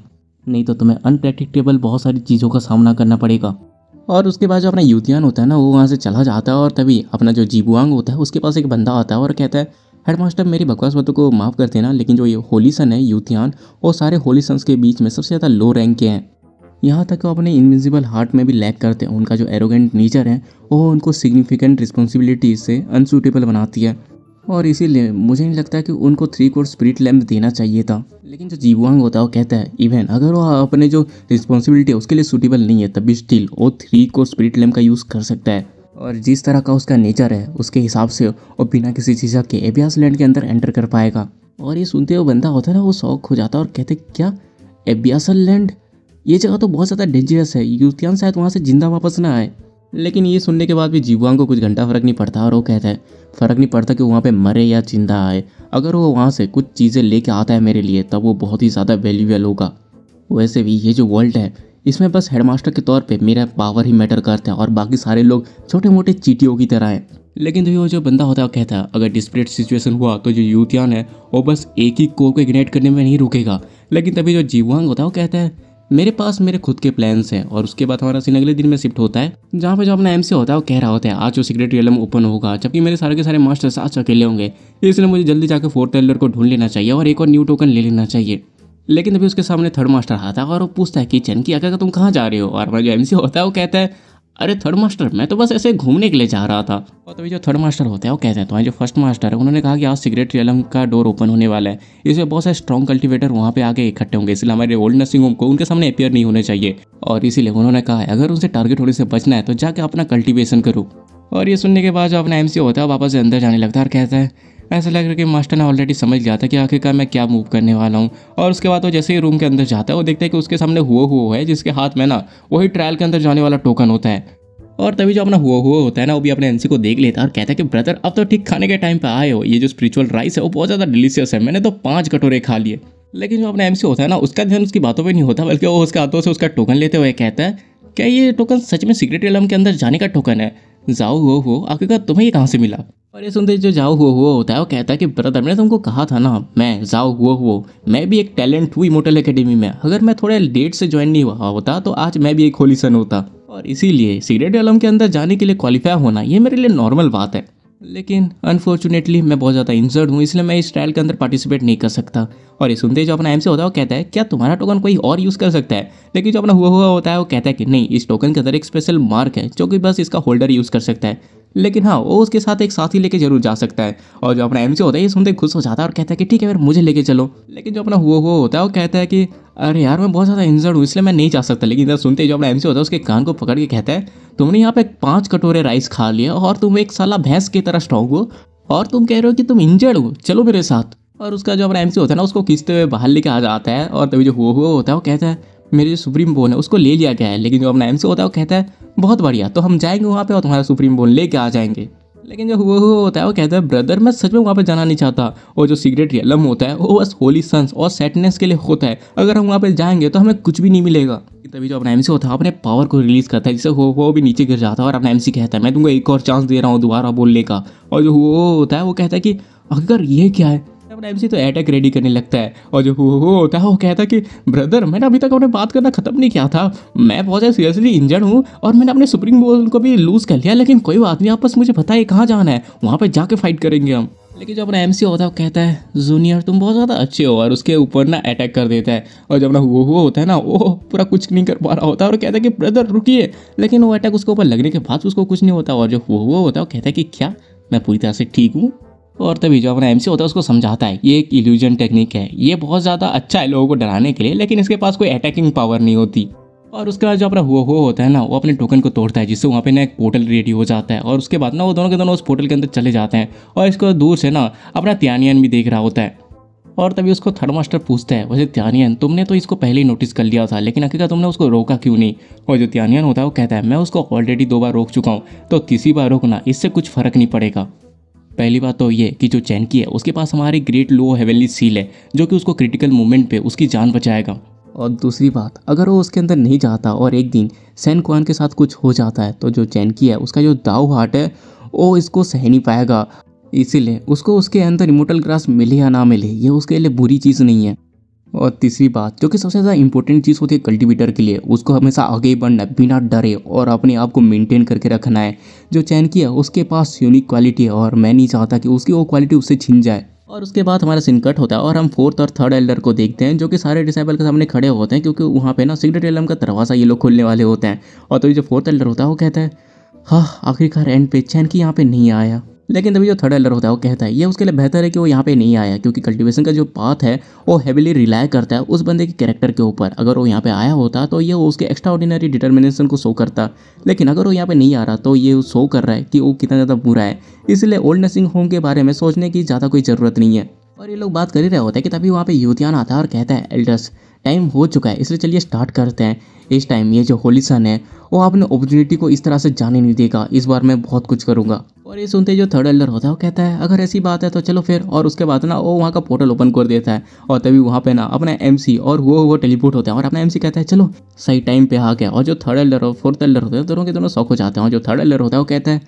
नहीं तो तुम्हें अनप्रेडिक्टेबल बहुत सारी चीज़ों का सामना करना पड़ेगा। और उसके बाद जो अपना यूतियान होता है ना वो वहाँ से चला जाता है और तभी अपना जो जीबुआंग होता है उसके पास एक बंदा आता है और कहता है हेडमास्टर मेरी बकवास बातों को माफ़ कर देना, लेकिन जो ये होली सन है यूतियान वो सारे होली सन्स के बीच में सबसे ज़्यादा लो रैंक के हैं, यहाँ तक कि वो अपने इनविजिबल हार्ट में भी लैक करते हैं। उनका जो एरोगेंट नेचर है वो उनको सिग्निफिकेंट रिस्पॉन्सिबिलिटीज से अनसूटेबल बनाती है और इसीलिए मुझे नहीं लगता कि उनको 3 कोर स्पिरिट लैम्प देना चाहिए था। लेकिन जो जीबुआंग होता है वो कहता है इवन अगर वो अपने जो रिस्पॉन्सिबिलिटी है उसके लिए सूटेबल नहीं है तब भी स्टिल वो 3 कोर स्पिरिट लैम्प का यूज़ कर सकता है और जिस तरह का उसका नेचर है उसके हिसाब से वो बिना किसी चीज़ के एबियास लैंड के अंदर एंटर कर पाएगा। और ये सुनते हुए बंदा होता है ना वो शौक हो जाता है और कहते क्या एबियासल लैंड, ये जगह तो बहुत ज़्यादा डेंजरस है, यूतियान शायद वहाँ से जिंदा वापस ना आए। लेकिन ये सुनने के बाद भी जीबुआंग को कुछ घंटा फ़र्क नहीं पड़ता और वो कहता है फ़र्क नहीं पड़ता कि वहाँ पे मरे या जिंदा आए, अगर वो वहाँ से कुछ चीज़ें लेके आता है मेरे लिए तब वो बहुत ही ज़्यादा वैल्यूएबल होगा। वैसे भी ये जो वर्ल्ड है इसमें बस हेडमास्टर के तौर पे मेरा पावर ही मैटर करता है और बाकी सारे लोग छोटे मोटे चीटियों की तरह हैं। लेकिन तो वो जो बंदा होता है वो कहता है अगर डिस्परेट सिचुएशन हुआ तो जो यूतियान है वो बस एक ही कोर को इग्नाइट करने में नहीं रुकेगा। लेकिन तभी जो जीबुआंग होता है वो कहता है मेरे पास मेरे खुद के प्लान्स हैं। और उसके बाद हमारा सीन अगले दिन में शिफ्ट होता है, जहाँ पे जो अपना एमसी होता है वो कह रहा होता है आज जो सीक्रेट रियलम ओपन होगा, जबकि मेरे सारे के सारे मास्टर्स आज अकेले होंगे, इसलिए मुझे जल्दी जाकर फोर्थ एल्डर को ढूंढ लेना चाहिए और एक और न्यू टोकन ले लेना चाहिए। लेकिन अभी उसके सामने थर्ड मास्टर आता है और वो पूछता है किचन की अगर तुम कहाँ जा रहे हो। और जो एमसी होता है वो कहता है अरे थर्ड मास्टर मैं तो बस ऐसे घूमने के लिए जा रहा था। और तभी जो थर्ड मास्टर होता है वो कहते हैं तुम्हारे जो फर्स्ट मास्टर है उन्होंने कहा कि आज सीक्रेट रियलम का डोर ओपन होने वाला है, इसमें बहुत सारे स्ट्रॉन्ग कल्टिवेटर वहाँ पे आके इकट्ठे होंगे, इसलिए हमारे ओल्ड नर्सिंग होम को उनके सामने अपियर नहीं होने चाहिए। और इसीलिए उन्होंने कहा है अगर उनसे टारगेट होने से बचना है तो जाके अपना कल्टिवेशन करो। और ये सुनने के बाद जो अपना एमसी होता है वापस से अंदर जाने लगता है और कहता है ऐसा लग रहा है कि मास्टर ने ऑलरेडी समझ लिया था कि आखिरकार मैं क्या मूव करने वाला हूँ। और उसके बाद वो जैसे ही रूम के अंदर जाता है वो देखता है कि उसके सामने हुआ है जिसके हाथ में ना वही ट्रायल के अंदर जाने वाला टोकन होता है। और तभी जो अपना हुआ होता है ना वो भी अपने एमसी को देख लेता है और कहता है कि ब्रदर अब तो ठीक खाने के टाइम पे आए हो, ये जो स्पिरिचुअल राइस है वो बहुत ज़्यादा डिलीशियस है, मैंने तो 5 कटोरे खा लिए। लेकिन जो अपना एमसी होता है ना उसका ध्यान उसकी बातों पे नहीं होता, बल्कि वो उसके हाथों से उसका टोकन लेते हुए कहता है क्या ये टोकन सच में सीक्रेट रियलम के अंदर जाने का टोकन है? जाओ हो आखिरकार तुम्हें ये कहाँ से मिला? और ये सुनते जो जाओ हुआ होता है वो कहता है कि ब्रदर मैंने तुमको कहा था ना मैं जाओ हुआ मैं भी एक टैलेंट हूँ इमोर्टल एकेडमी में, अगर मैं थोड़ा लेट से ज्वाइन नहीं हुआ होता तो आज मैं भी एक होली सन होता। और इसीलिए सीक्रेट रियलम के अंदर जाने के लिए क्वालिफाई होना ये मेरे लिए नॉर्मल बात है। लेकिन अनफॉर्चुनेटली मैं बहुत ज़्यादा इंजर्ड हूँ, इसलिए मैं इस ट्रायल के अंदर पार्टिसिपेट नहीं कर सकता। और ये सुनते जो अपना एमसी होता है वो कहता है क्या तुम्हारा टोकन कोई और यूज़ कर सकता है? लेकिन जो अपना हुआ होता है वो कहता है कि नहीं, इस टोकन के अंदर एक स्पेशल मार्क है जो कि बस इसका होल्डर यूज़ कर सकता है, लेकिन हाँ वो उसके साथ एक साथी लेके जरूर जा सकता है। और जो अपना एमसी होता है ये सुनते खुश हो जाता है और कहता है कि ठीक है फिर मुझे लेके चलो। लेकिन जो अपना हुआ होता है वो कहता है कि अरे यार मैं बहुत ज़्यादा इंजर्ड हूँ इसलिए मैं नहीं जा सकता। लेकिन इधर सुनते जो अपना एमसी होता है उसके कान को पकड़ के कहता है तुमने यहाँ पे 5 कटोरे राइस खा लिया और तुम एक साला भैंस की तरह स्ट्रॉन्ग हो और तुम कह रहे हो कि तुम इंजर्ड हो, चलो मेरे साथ। और उसका जो अपना एमसी होता है ना उसको खींचते हुए बाहर लेके आ जाता है। और तभी जो हुआ होता है वो कहता है मेरे जो सुप्रीम बोन है उसको ले लिया गया है। लेकिन जो अपना एमसी होता है वो कहता है बहुत बढ़िया, तो हम जाएंगे वहाँ पे और तुम्हारा सुप्रीम बोन लेके आ जाएंगे। लेकिन जो हुआ होता है वो कहता है ब्रदर मैं सच में वहाँ पे जाना नहीं चाहता, और जो सीक्रेट रियलम होता है वो बस होली सन्स और सैडनेस के लिए होता है, अगर हम वहाँ पे जाएंगे तो हमें कुछ भी नहीं मिलेगा। तभी जो अपना एमसी होता है अपने पावर को रिलीज करता है जिससे वो भी नीचे गिर जाता है। और अपना एमसी कहता है मैं तुमको एक और चांस दे रहा हूँ दोबारा बोलने का। और जो हुआ होता है वो कहता है कि अगर ये क्या है, अपना एमसी तो अटैक रेडी करने लगता है। और जो हुआ होता है वो कहता है कि ब्रदर मैंने अभी तक अपने बात करना खत्म नहीं किया था, मैं बहुत ज़्यादा सीरियसली इंजर्ड हूँ और मैंने अपने सुप्रीम बोल को भी लूज़ कर लिया, लेकिन कोई बात नहीं, आप बस मुझे बताइए कहाँ जाना है, वहाँ पर जाके फाइट करेंगे हम। लेकिन जो अपना एमसी होता है वो कहता है जूनियर तुम बहुत ज़्यादा अच्छे हो, और उसके ऊपर ना अटैक कर देता है। और जब अपना हुआ होता है ना वो पूरा कुछ नहीं कर पा रहा होता है और कहता है कि ब्रदर रुकिए, लेकिन वो अटैक उसके ऊपर लगने के बाद उसको कुछ नहीं होता। और जो हुआ होता है वो कहता है कि क्या मैं पूरी तरह से ठीक हूँ। और तभी जो अपना एमसी होता है उसको समझाता है ये एक इल्यूजन टेक्निक है, ये बहुत ज़्यादा अच्छा है लोगों को डराने के लिए, लेकिन इसके पास कोई अटैकिंग पावर नहीं होती। और उसके बाद जो अपना हुआ होता है ना वो अपने टोकन को तोड़ता है जिससे वहाँ पे ना एक पोर्टल रेडी हो जाता है। और उसके बाद ना वो दोनों के दोनों उस पोर्टल के अंदर चले जाते हैं। और इसको दूर से ना अपना त्यानियन भी देख रहा होता है। और तभी उसको थर्ड मास्टर पूछता है वैसे त्यानियन तुमने तो इसको पहले ही नोटिस कर लिया था, लेकिन आखिरकार तुमने उसको रोका क्यों नहीं? और जो त्यानियन होता है वो कहता है मैं उसको ऑलरेडी 2 बार रोक चुका हूँ, तो तीसरी बार रोकना इससे कुछ फ़र्क नहीं पड़ेगा। पहली बात तो ये कि जो चैनकी है उसके पास हमारी ग्रेट लो हेवनली सील है जो कि उसको क्रिटिकल मोमेंट पे उसकी जान बचाएगा। और दूसरी बात अगर वो उसके अंदर नहीं जाता और एक दिन सैन क्वान के साथ कुछ हो जाता है तो जो चैनकी है उसका जो दाव हार्ट है वो इसको सह नहीं पाएगा, इसीलिए उसको उसके अंदर इमोर्टल ग्रास मिले या ना मिले ये उसके लिए बुरी चीज़ नहीं है। और तीसरी बात जो कि सबसे ज़्यादा इंपॉर्टेंट चीज़ होती है कल्टिवेटर के लिए, उसको हमेशा आगे बढ़ना है बिना डरे और अपने आप को मेंटेन करके रखना है। जो चैनकी है उसके पास यूनिक क्वालिटी है और मैं नहीं चाहता कि उसकी वो क्वालिटी उससे छिन जाए। और उसके बाद हमारा सीन कट होता है और हम 4th और 3rd एल्डर को देखते हैं जो कि सारे डिसेबल के सामने खड़े होते हैं, क्योंकि वहाँ पे ना सीक्रेट रियलम का दरवाज़ा ये लोग खोलने वाले होते हैं। और तो जो 4th एल्डर होता है वो कहता है हाँ आखिरकार एंड पे चैनकी यहाँ पे नहीं आया। लेकिन तभी जो 3rd एल्डर होता है वो कहता है ये उसके लिए बेहतर है कि वो यहाँ पे नहीं आया, क्योंकि कल्टीवेशन का जो पाथ है वो हेविली रिलाय करता है उस बंदे के कैरेक्टर के ऊपर। अगर वो यहाँ पे आया होता तो ये उसके एक्स्ट्रा ऑर्डिनरी डिटर्मिनेशन को शो करता, लेकिन अगर वो यहाँ पे नहीं आ रहा तो ये शो कर रहा है कि वो कितना ज़्यादा बुरा है। इसलिए ओल्ड नर्सिंग होम के बारे में सोचने की ज़्यादा कोई ज़रूरत नहीं है। और ये लोग बात कर ही रहे होते हैं कि तभी वहाँ पे युतियान आता है और कहता है एल्डर्स टाइम हो चुका है, इसलिए चलिए स्टार्ट करते हैं। इस टाइम ये जो होली सन है वो अपने अपॉर्चुनिटी को इस तरह से जाने नहीं देगा, इस बार मैं बहुत कुछ करूँगा। और ये सुनते जो 3rd एल्डर होता है वो कहता है अगर ऐसी बात है तो चलो फिर। और उसके बाद ना वो वहाँ का पोर्टल ओपन कर देता है और तभी वहाँ पे ना अपना एमसी और वो टेलीपोर्ट होता है और अपना एमसी कहता है चलो सही टाइम पे आ गया। और जो 3rd एल्डर और 4th एल्डर होते हैं दोनों के दोनों शौक हो जाते हैं। और जो 3rd एल्डर होता है वो कहता है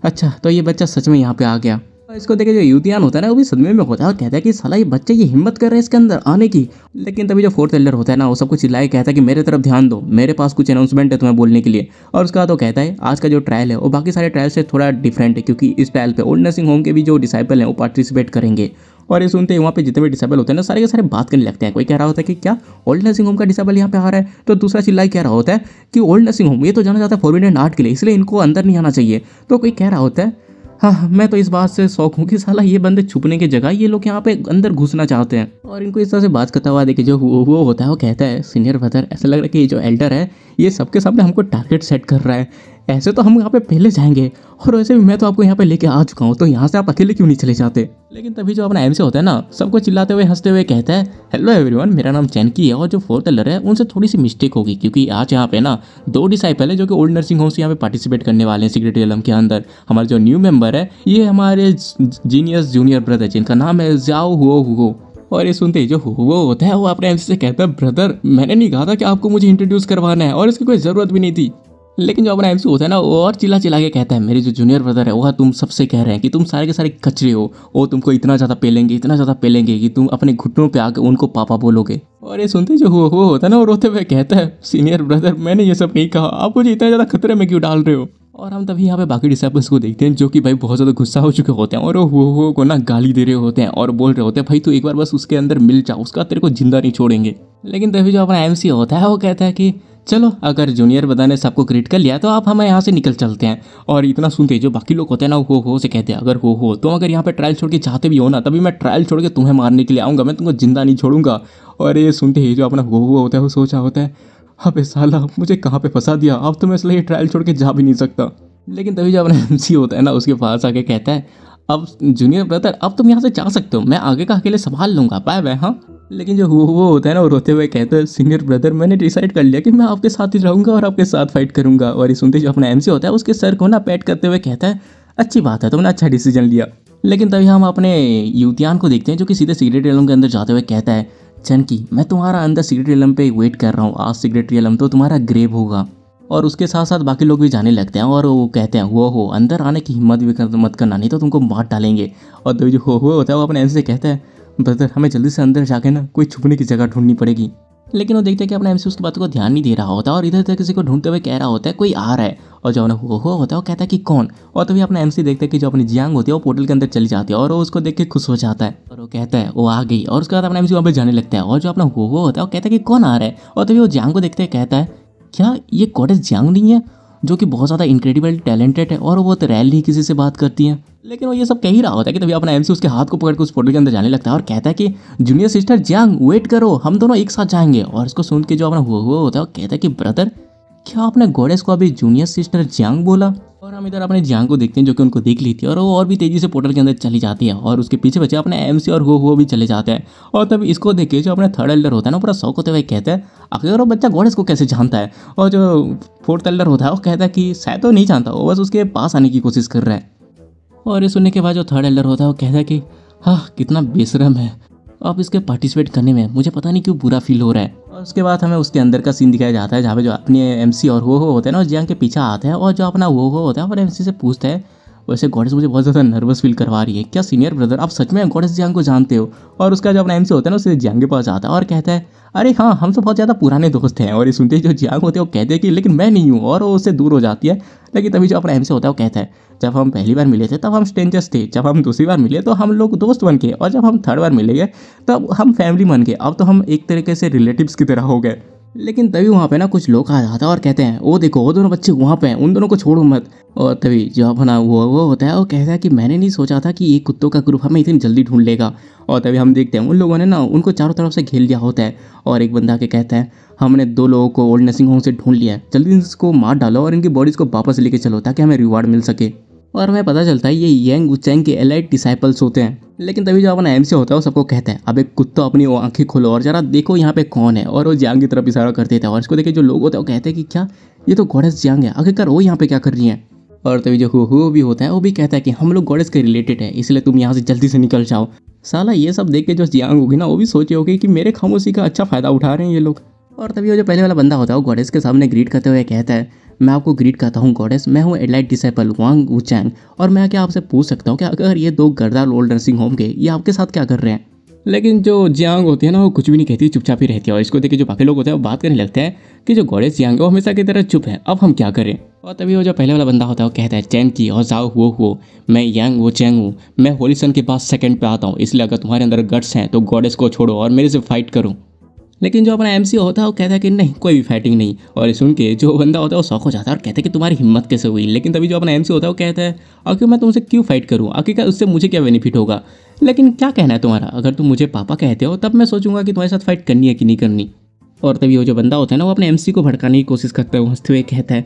अच्छा तो ये बच्चा सच में यहाँ पे आ गया। और इसको देखे जो यूतियान होता है ना वो भी सदमे में होता है और कहता है कि साला ये बच्चे ये हिम्मत कर रहे हैं इसके अंदर आने की। लेकिन तभी जो फोर्थ एल्डर होता है ना वो सबको चिल्लाए कहता है कि मेरे तरफ ध्यान दो, मेरे पास कुछ अनाउंसमेंट है तुम्हें बोलने के लिए। और उसका तो कहता है आज का जो ट्रायल है वो बाकी सारे ट्रायल से थोड़ा डिफरेंट है, क्योंकि इस ट्रायल पे ओल्ड नर्सिंग होम के भी जो डिसाइपल हैं वो पार्टिसिपेट करेंगे। और ये सुनते ही वहाँ पे जितने भी डिसाइबल होते हैं ना सारे के सारे बात करने लगते हैं। कोई कह रहा होता है कि क्या ओल्ड नर्सिंग होम का डिसाइबल यहाँ पे आ रहा है, तो दूसरा चिल्लाई कह रहा होता है कि ओल्ड नर्सिंग होम ये तो जाना जाता है फॉरबिडन आर्ट के लिए, इसलिए इनको अंदर नहीं आना चाहिए। तो कोई कह रहा होता है हाँ मैं तो इस बात से शौक हूँ कि साला ये बंदे छुपने की जगह ये लोग यहाँ पे अंदर घुसना चाहते हैं। और इनको इस तरह से बात करता हुआ देखे जो वो होता है वो कहता है सीनियर ब्रदर ऐसा लग रहा है कि ये जो एल्डर है ये सबके सामने हमको टारगेट सेट कर रहा है, ऐसे तो हम यहाँ पे पहले जाएंगे और वैसे भी मैं तो आपको यहाँ पे लेके आ चुका हूँ, तो यहाँ से आप अकेले क्यों नहीं चले जाते। लेकिन तभी जो अपना एमसी होता है ना सबको चिल्लाते हुए हंसते हुए कहता है हेलो एवरीवन, मेरा नाम चैनकी है और जो फोर्थ एल्डर है उनसे थोड़ी सी मिस्टेक होगी, क्योंकि आज यहाँ पे ना 2 डिसाइपल है जो कि ओल्ड नर्सिंग होम से यहाँ पे पार्टिसिपेट करने वाले हैं सीक्रेट रियलम के अंदर। हमारे जो न्यू मेंबर है ये हमारे जीनियस जूनियर ब्रदर जिनका नाम है जाओ हुओ। और ये सुनते ही जो वो होता है वो अपने एमसी से कहता है ब्रदर मैंने नहीं कहा था कि आपको मुझे इंट्रोड्यूस करवाना है और इसकी कोई ज़रूरत भी नहीं थी। लेकिन जो अपना एमसी होता है ना वो और चिल्ला चिल्ला के कहता है मेरे जो जूनियर ब्रदर है वह तुम सबसे कह रहे हैं कि तुम सारे के सारे कचरे हो, वो तुमको इतना ज़्यादा पेलेंगे कि तुम अपने घुटनों पे आके उनको पापा बोलोगे। और ये सुनते जो वो होता है ना वो रोते हुए कहता है सीनियर ब्रदर मैंने ये सब नहीं कहा, आप मुझे इतना ज़्यादा खतरे में क्यों डाल रहे हो। और हम तभी यहाँ पे बाकी डिसाइपल्स को देखते हैं जो कि भाई बहुत ज़्यादा गुस्सा हो चुके होते हैं और वो को ना गाली दे रहे होते हैं और बोल रहे होते हैं भाई तू एक बार बस उसके अंदर मिल जा, उसका तेरे को जिंदा नहीं छोड़ेंगे। लेकिन तभी जो अपना एमसी होता है वो कहता है कि चलो अगर जूनियर बदा ने सबको ग्रीट कर लिया तो आप हमें यहाँ से निकल चलते हैं। और इतना सुनते जो बाकी लोग होते हैं ना हो से कहते हैं अगर हो तुम अगर यहाँ पे ट्रायल छोड़ के चाहते भी हो ना तभी मैं ट्रायल छोड़ के तुम्हें मारने के लिए आऊँगा, मैं तुमको जिंदा नहीं छोड़ूंगा। और ये सुनते ही जो अपना वो होता है वो सोचा होता है अबे साला मुझे कहाँ पे फंसा दिया, अब तो मैं इसलिए ट्रायल छोड़ के जा भी नहीं सकता। लेकिन तभी जो अपना एमसी होता है ना उसके पास आके कहता है अब जूनियर ब्रदर अब तुम यहाँ से जा सकते हो, मैं आगे का अकेले संभाल लूँगा, बाय बाय। हाँ लेकिन जो वो होता है ना वो रोते हुए कहता है सीनियर ब्रदर मैंने डिसाइड कर लिया कि मैं आपके साथ ही रहूँगा और आपके साथ फाइट करूँगा। और ये सुनते जो अपना एमसी होता है उसके सर को ना पैट करते हुए कहता है अच्छी बात है तुमने अच्छा डिसीजन लिया। लेकिन तभी हम अपने यूतियान को देखते हैं जो कि सीधे सीक्रेट रियलम के अंदर जाते हुए कहता है चनकी मैं तुम्हारा अंदर सीक्रेट रियलम पे वेट कर रहा हूँ, आज सीक्रेट रियलम तो तुम्हारा ग्रेव होगा। और उसके साथ साथ बाकी लोग भी जाने लगते हैं और वो कहते हैं वो अंदर आने की हिम्मत भी मत करना नहीं तो तुमको मार डालेंगे। और तो जो हो होता है वो अपने एमसी से कहता है ब्रदर हमें जल्दी से अंदर जाके ना कोई छुपने की जगह ढूंढनी पड़ेगी। लेकिन वो देखते हैं कि अपना एमसी उसकी बातों को ध्यान नहीं दे रहा होता और इधर उधर किसी को ढूंढते हुए कह रहा होता है कोई आ रहा है। और जो हो होता है वो कहता है कि कौन। और तभी अपना एमसी देखता है कि जो अपनी जियांग होती है वो पोर्टल के अंदर चली जाती है और वो उसको देख के खुश हो जाता है और वो कहता है वो आ गई। और उसके बाद अपना एमसी वहाँ पे जाने लगता है और जो अपना हो होता है वो कहता है कि कौन आ रहा है। और तभी वो जियांग को देखते हैं कहता है क्या ये गॉडेस जियांग नहीं है जो कि बहुत ज़्यादा इनक्रेडिबल टैलेंटेड है और वो तो रैली किसी से बात करती है। लेकिन वो ये सब कह ही रहा होता है कि तभी अपना एमसी उसके हाथ को पकड़ के उस पोर्टल के अंदर जाने लगता है और कहता है कि जूनियर सिस्टर जियांग वेट करो हम दोनों एक साथ जाएंगे। और इसको सुन के जो अपना वो होता है वो कहता है कि ब्रदर क्या आपने गॉडेस को अभी जूनियर सिस्टर जियांग बोला। और हम इधर अपने जियांग को देखते हैं जो कि उनको देख ली थी और वो और भी तेजी से पोर्टल के अंदर चली जाती है और उसके पीछे बच्चे अपने एमसी और वो भी चले जाते हैं। और तब इसको देख के जो अपना थर्ड एल्डर होता है ना पूरा शौक होते हुए कहता है आखिर वो बच्चा गॉडेस को कैसे जानता है। और जो फोर्थ एल्डर होता है वो कहता है कि शायद तो नहीं जानता, वो बस उसके पास आने की कोशिश कर रहा है। और ये सुनने के बाद जो थर्ड एल्डर होता है वो कहता है कि हाँ कितना बेशरम है, अब इसके पार्टिसिपेट करने में मुझे पता नहीं क्यों बुरा फील हो रहा है। और उसके बाद हमें उसके अंदर का सीन दिखाया जाता है जहाँ पे जो अपने एमसी और वो होते हैं ना उस जियांग के पीछे आते हैं और जो अपना वो होता है अपने एमसी से पूछता है वैसे गॉडेस मुझे बहुत ज़्यादा नर्वस फील करवा रही है, क्या सीनियर ब्रदर आप सच में गॉडेस जियांग को जानते हो। और उसका जो अपना एमसी होता है ना उसे जियांग के पास आता है और कहता है अरे हाँ हम तो बहुत ज़्यादा पुराने दोस्त हैं। और ये सुनते ही जो जियांग होते हैं वो कहते हैं कि लेकिन मैं नहीं हूँ और वो उससे दूर हो जाती है। लेकिन तभी जो अपना एमसी होता है वो कहता है जब हम पहली बार मिले थे तब हम स्ट्रेंजर्स थे, जब हम दूसरी बार मिले तो हम लोग दोस्त बन गए और जब हम थर्ड बार मिलेंगे तब हम फैमिली बन गए, अब तो हम एक तरीके से रिलेटिव्स की तरह हो गए। लेकिन तभी वहाँ पे ना कुछ लोग आ जाते हैं और कहते हैं वो देखो वो दोनों बच्चे वहाँ पे हैं, उन दोनों को छोड़ो मत। और तभी जो अपना वो होता है वो कहता है कि मैंने नहीं सोचा था कि ये कुत्तों का ग्रुप हमें इतनी जल्दी ढूंढ लेगा। और तभी हम देखते हैं उन लोगों ने ना उनको चारों तरफ से घेर लिया होता है और एक बंदा के कहता है हमने 2 लोगों को ओल्ड नर्सिंग होम से ढूंढ लिया है, जल्दी इसको मार डालो और इनकी बॉडीज़ को वापस लेके चलो ताकि हमें रिवार्ड मिल सके। और हमें पता चलता है ये यंग उचैंग के एलाइट डिसाइपल्स होते हैं। लेकिन तभी जो अपना एमसी होता है वो सबको कहता है अब एक कुत्ता अपनी वो आंखें खोलो और जरा देखो यहाँ पे कौन है। और वो जियांग की तरफ इशारा कर देता है और इसको देखे जो लोग होते हैं वो कहते हैं कि क्या ये तो गॉडेस जियांग है, आखिरकार वो यहाँ पे क्या कर रही है। और तभी जो हो भी होता है वो भी कहता है कि हम लोग गॉडेस के रिलेटेड है इसलिए तुम यहाँ से जल्दी से निकल जाओ। साला ये सब देख के जो जियांग होगी ना वो भी सोचे होगी कि मेरे खामोशी का अच्छा फ़ायदा उठा रहे हैं ये लोग। और तभी वो जो पहले वाला बंदा होता है वो गॉडेस के सामने ग्रीट करते हुए कहता है, मैं आपको ग्रीट करता हूँ गॉडेस, मैं हूँ एलाइट डिसाइपल वांग वुचैंग, और मैं क्या आपसे पूछ सकता हूँ कि अगर ये दो गर्दार ओल्ड नर्सिंग होम के ये आपके साथ क्या कर रहे हैं। लेकिन जो जियांग होती है ना वो कुछ भी नहीं कहती, चुपचाप ही रहती है। और इसको देख के जो बाकी लोग होते हैं वो बात करने लगते हैं कि जो गॉडेस जियांग है वो हमेशा की तरह चुप है, अब हम क्या करें। और तभी वो जो पहले वाला बंदा होता है वो कहता है, चैन की और जाओ हो मैं यांग वो चैंग हूँ, मैं होली सन के पास सेकंड पे आता हूँ, इसलिए अगर तुम्हारे अंदर गट्स हैं तो गॉडेस को छोड़ो और मेरे से फाइट करो। लेकिन जो अपना एमसी होता है वो कहता है कि नहीं, कोई भी फाइटिंग नहीं। और ये सुन के जो बंदा होता है वो शौक हो जाता है और कहता है कि तुम्हारी हिम्मत कैसे हुई। लेकिन तभी जो अपना एमसी होता है वो कहता है, आखिर मैं तुमसे क्यों फाइट करूँ, आखिर उससे मुझे क्या बेनिफिट होगा। लेकिन क्या कहना है तुम्हारा, अगर तुम मुझे पापा कहते हो तब मैं सोचूंगा कि तुम्हारे साथ फाइट करनी है कि नहीं करनी। और तभी वो जो बंदा होता है ना वो अपने एमसी को भड़काने की कोशिश करता है, हंसते हुए कहता है,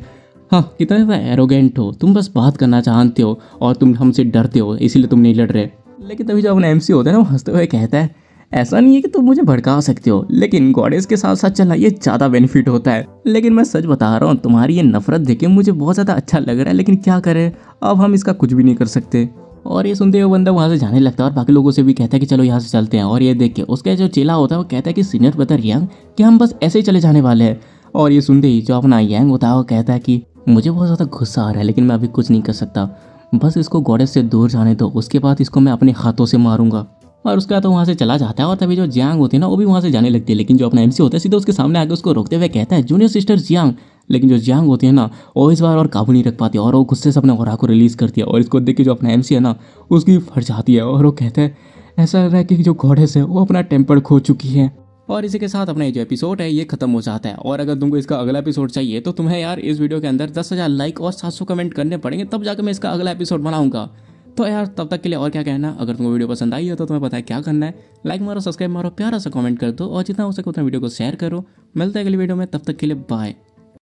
हाँ कितना ज़्यादा एरोगेंट हो तुम, बस बात करना चाहते हो और तुम हमसे डरते हो इसीलिए तुम नहीं लड़ रहे। लेकिन तभी जो अपना एमसी होता है ना वो हंसते हुए कहता है, ऐसा नहीं है कि तुम मुझे भड़का सकते हो, लेकिन गॉडेस के साथ साथ चलना ये ज़्यादा बेनिफिट होता है। लेकिन मैं सच बता रहा हूँ, तुम्हारी ये नफरत देख के मुझे बहुत ज़्यादा अच्छा लग रहा है, लेकिन क्या करें, अब हम इसका कुछ भी नहीं कर सकते। और ये सुनते हुए बंदा वहाँ से जाने लगता है और बाकी लोगों से भी कहता है कि चलो यहाँ से चलते हैं। और ये देख के उसका जो चेला होता है वो कहता है कि सीनियर ब्रदर यांग, कि हम बस ऐसे ही चले जाने वाले हैं। और ये सुनते ही जो अपना यांग होता है वो कहता है कि मुझे बहुत ज़्यादा गुस्सा आ रहा है, लेकिन मैं अभी कुछ नहीं कर सकता, बस इसको गॉडेस से दूर जाने दो, उसके बाद इसको मैं अपने हाथों से मारूंगा। और उसका तो वहाँ से चला जाता है। और तभी जो जियांग होती है ना वो भी वहाँ से जाने लगती है, लेकिन जो अपना एमसी होता है सीधे उसके सामने आके उसको रोकते हुए कहता है, जूनियर सिस्टर जियांग। लेकिन जो जियांग होती है ना वो इस बार और काबू नहीं रख पाती और वो गुस्से से अपने औरा को रिलीज़ करती है। और इसको देख के जो अपना एमसी है ना उसकी फट जाती है और वो कहता है, ऐसा लग रहा है कि जो गॉडेस है वो अपना टेम्पर खो चुकी है। और इसी के साथ अपना ये जो एपिसोड है ये खत्म हो जाता है। और अगर तुमको इसका अगला एपिसोड चाहिए तो तुम्हें यार इस वीडियो के अंदर 10,000 लाइक और 700 कमेंट करने पड़ेंगे, तब जाकर मैं इसका अगला एपिसोड बनाऊंगा। तो यार तब तक के लिए और क्या कहना, अगर तुमको वीडियो पसंद आई हो तो तुम्हें पता है क्या करना है, लाइक मारो, सब्सक्राइब मारो, प्यारा सा कमेंट कर दो और जितना हो सके उतना वीडियो को शेयर करो। मिलते हैं अगली वीडियो में, तब तक के लिए बाय।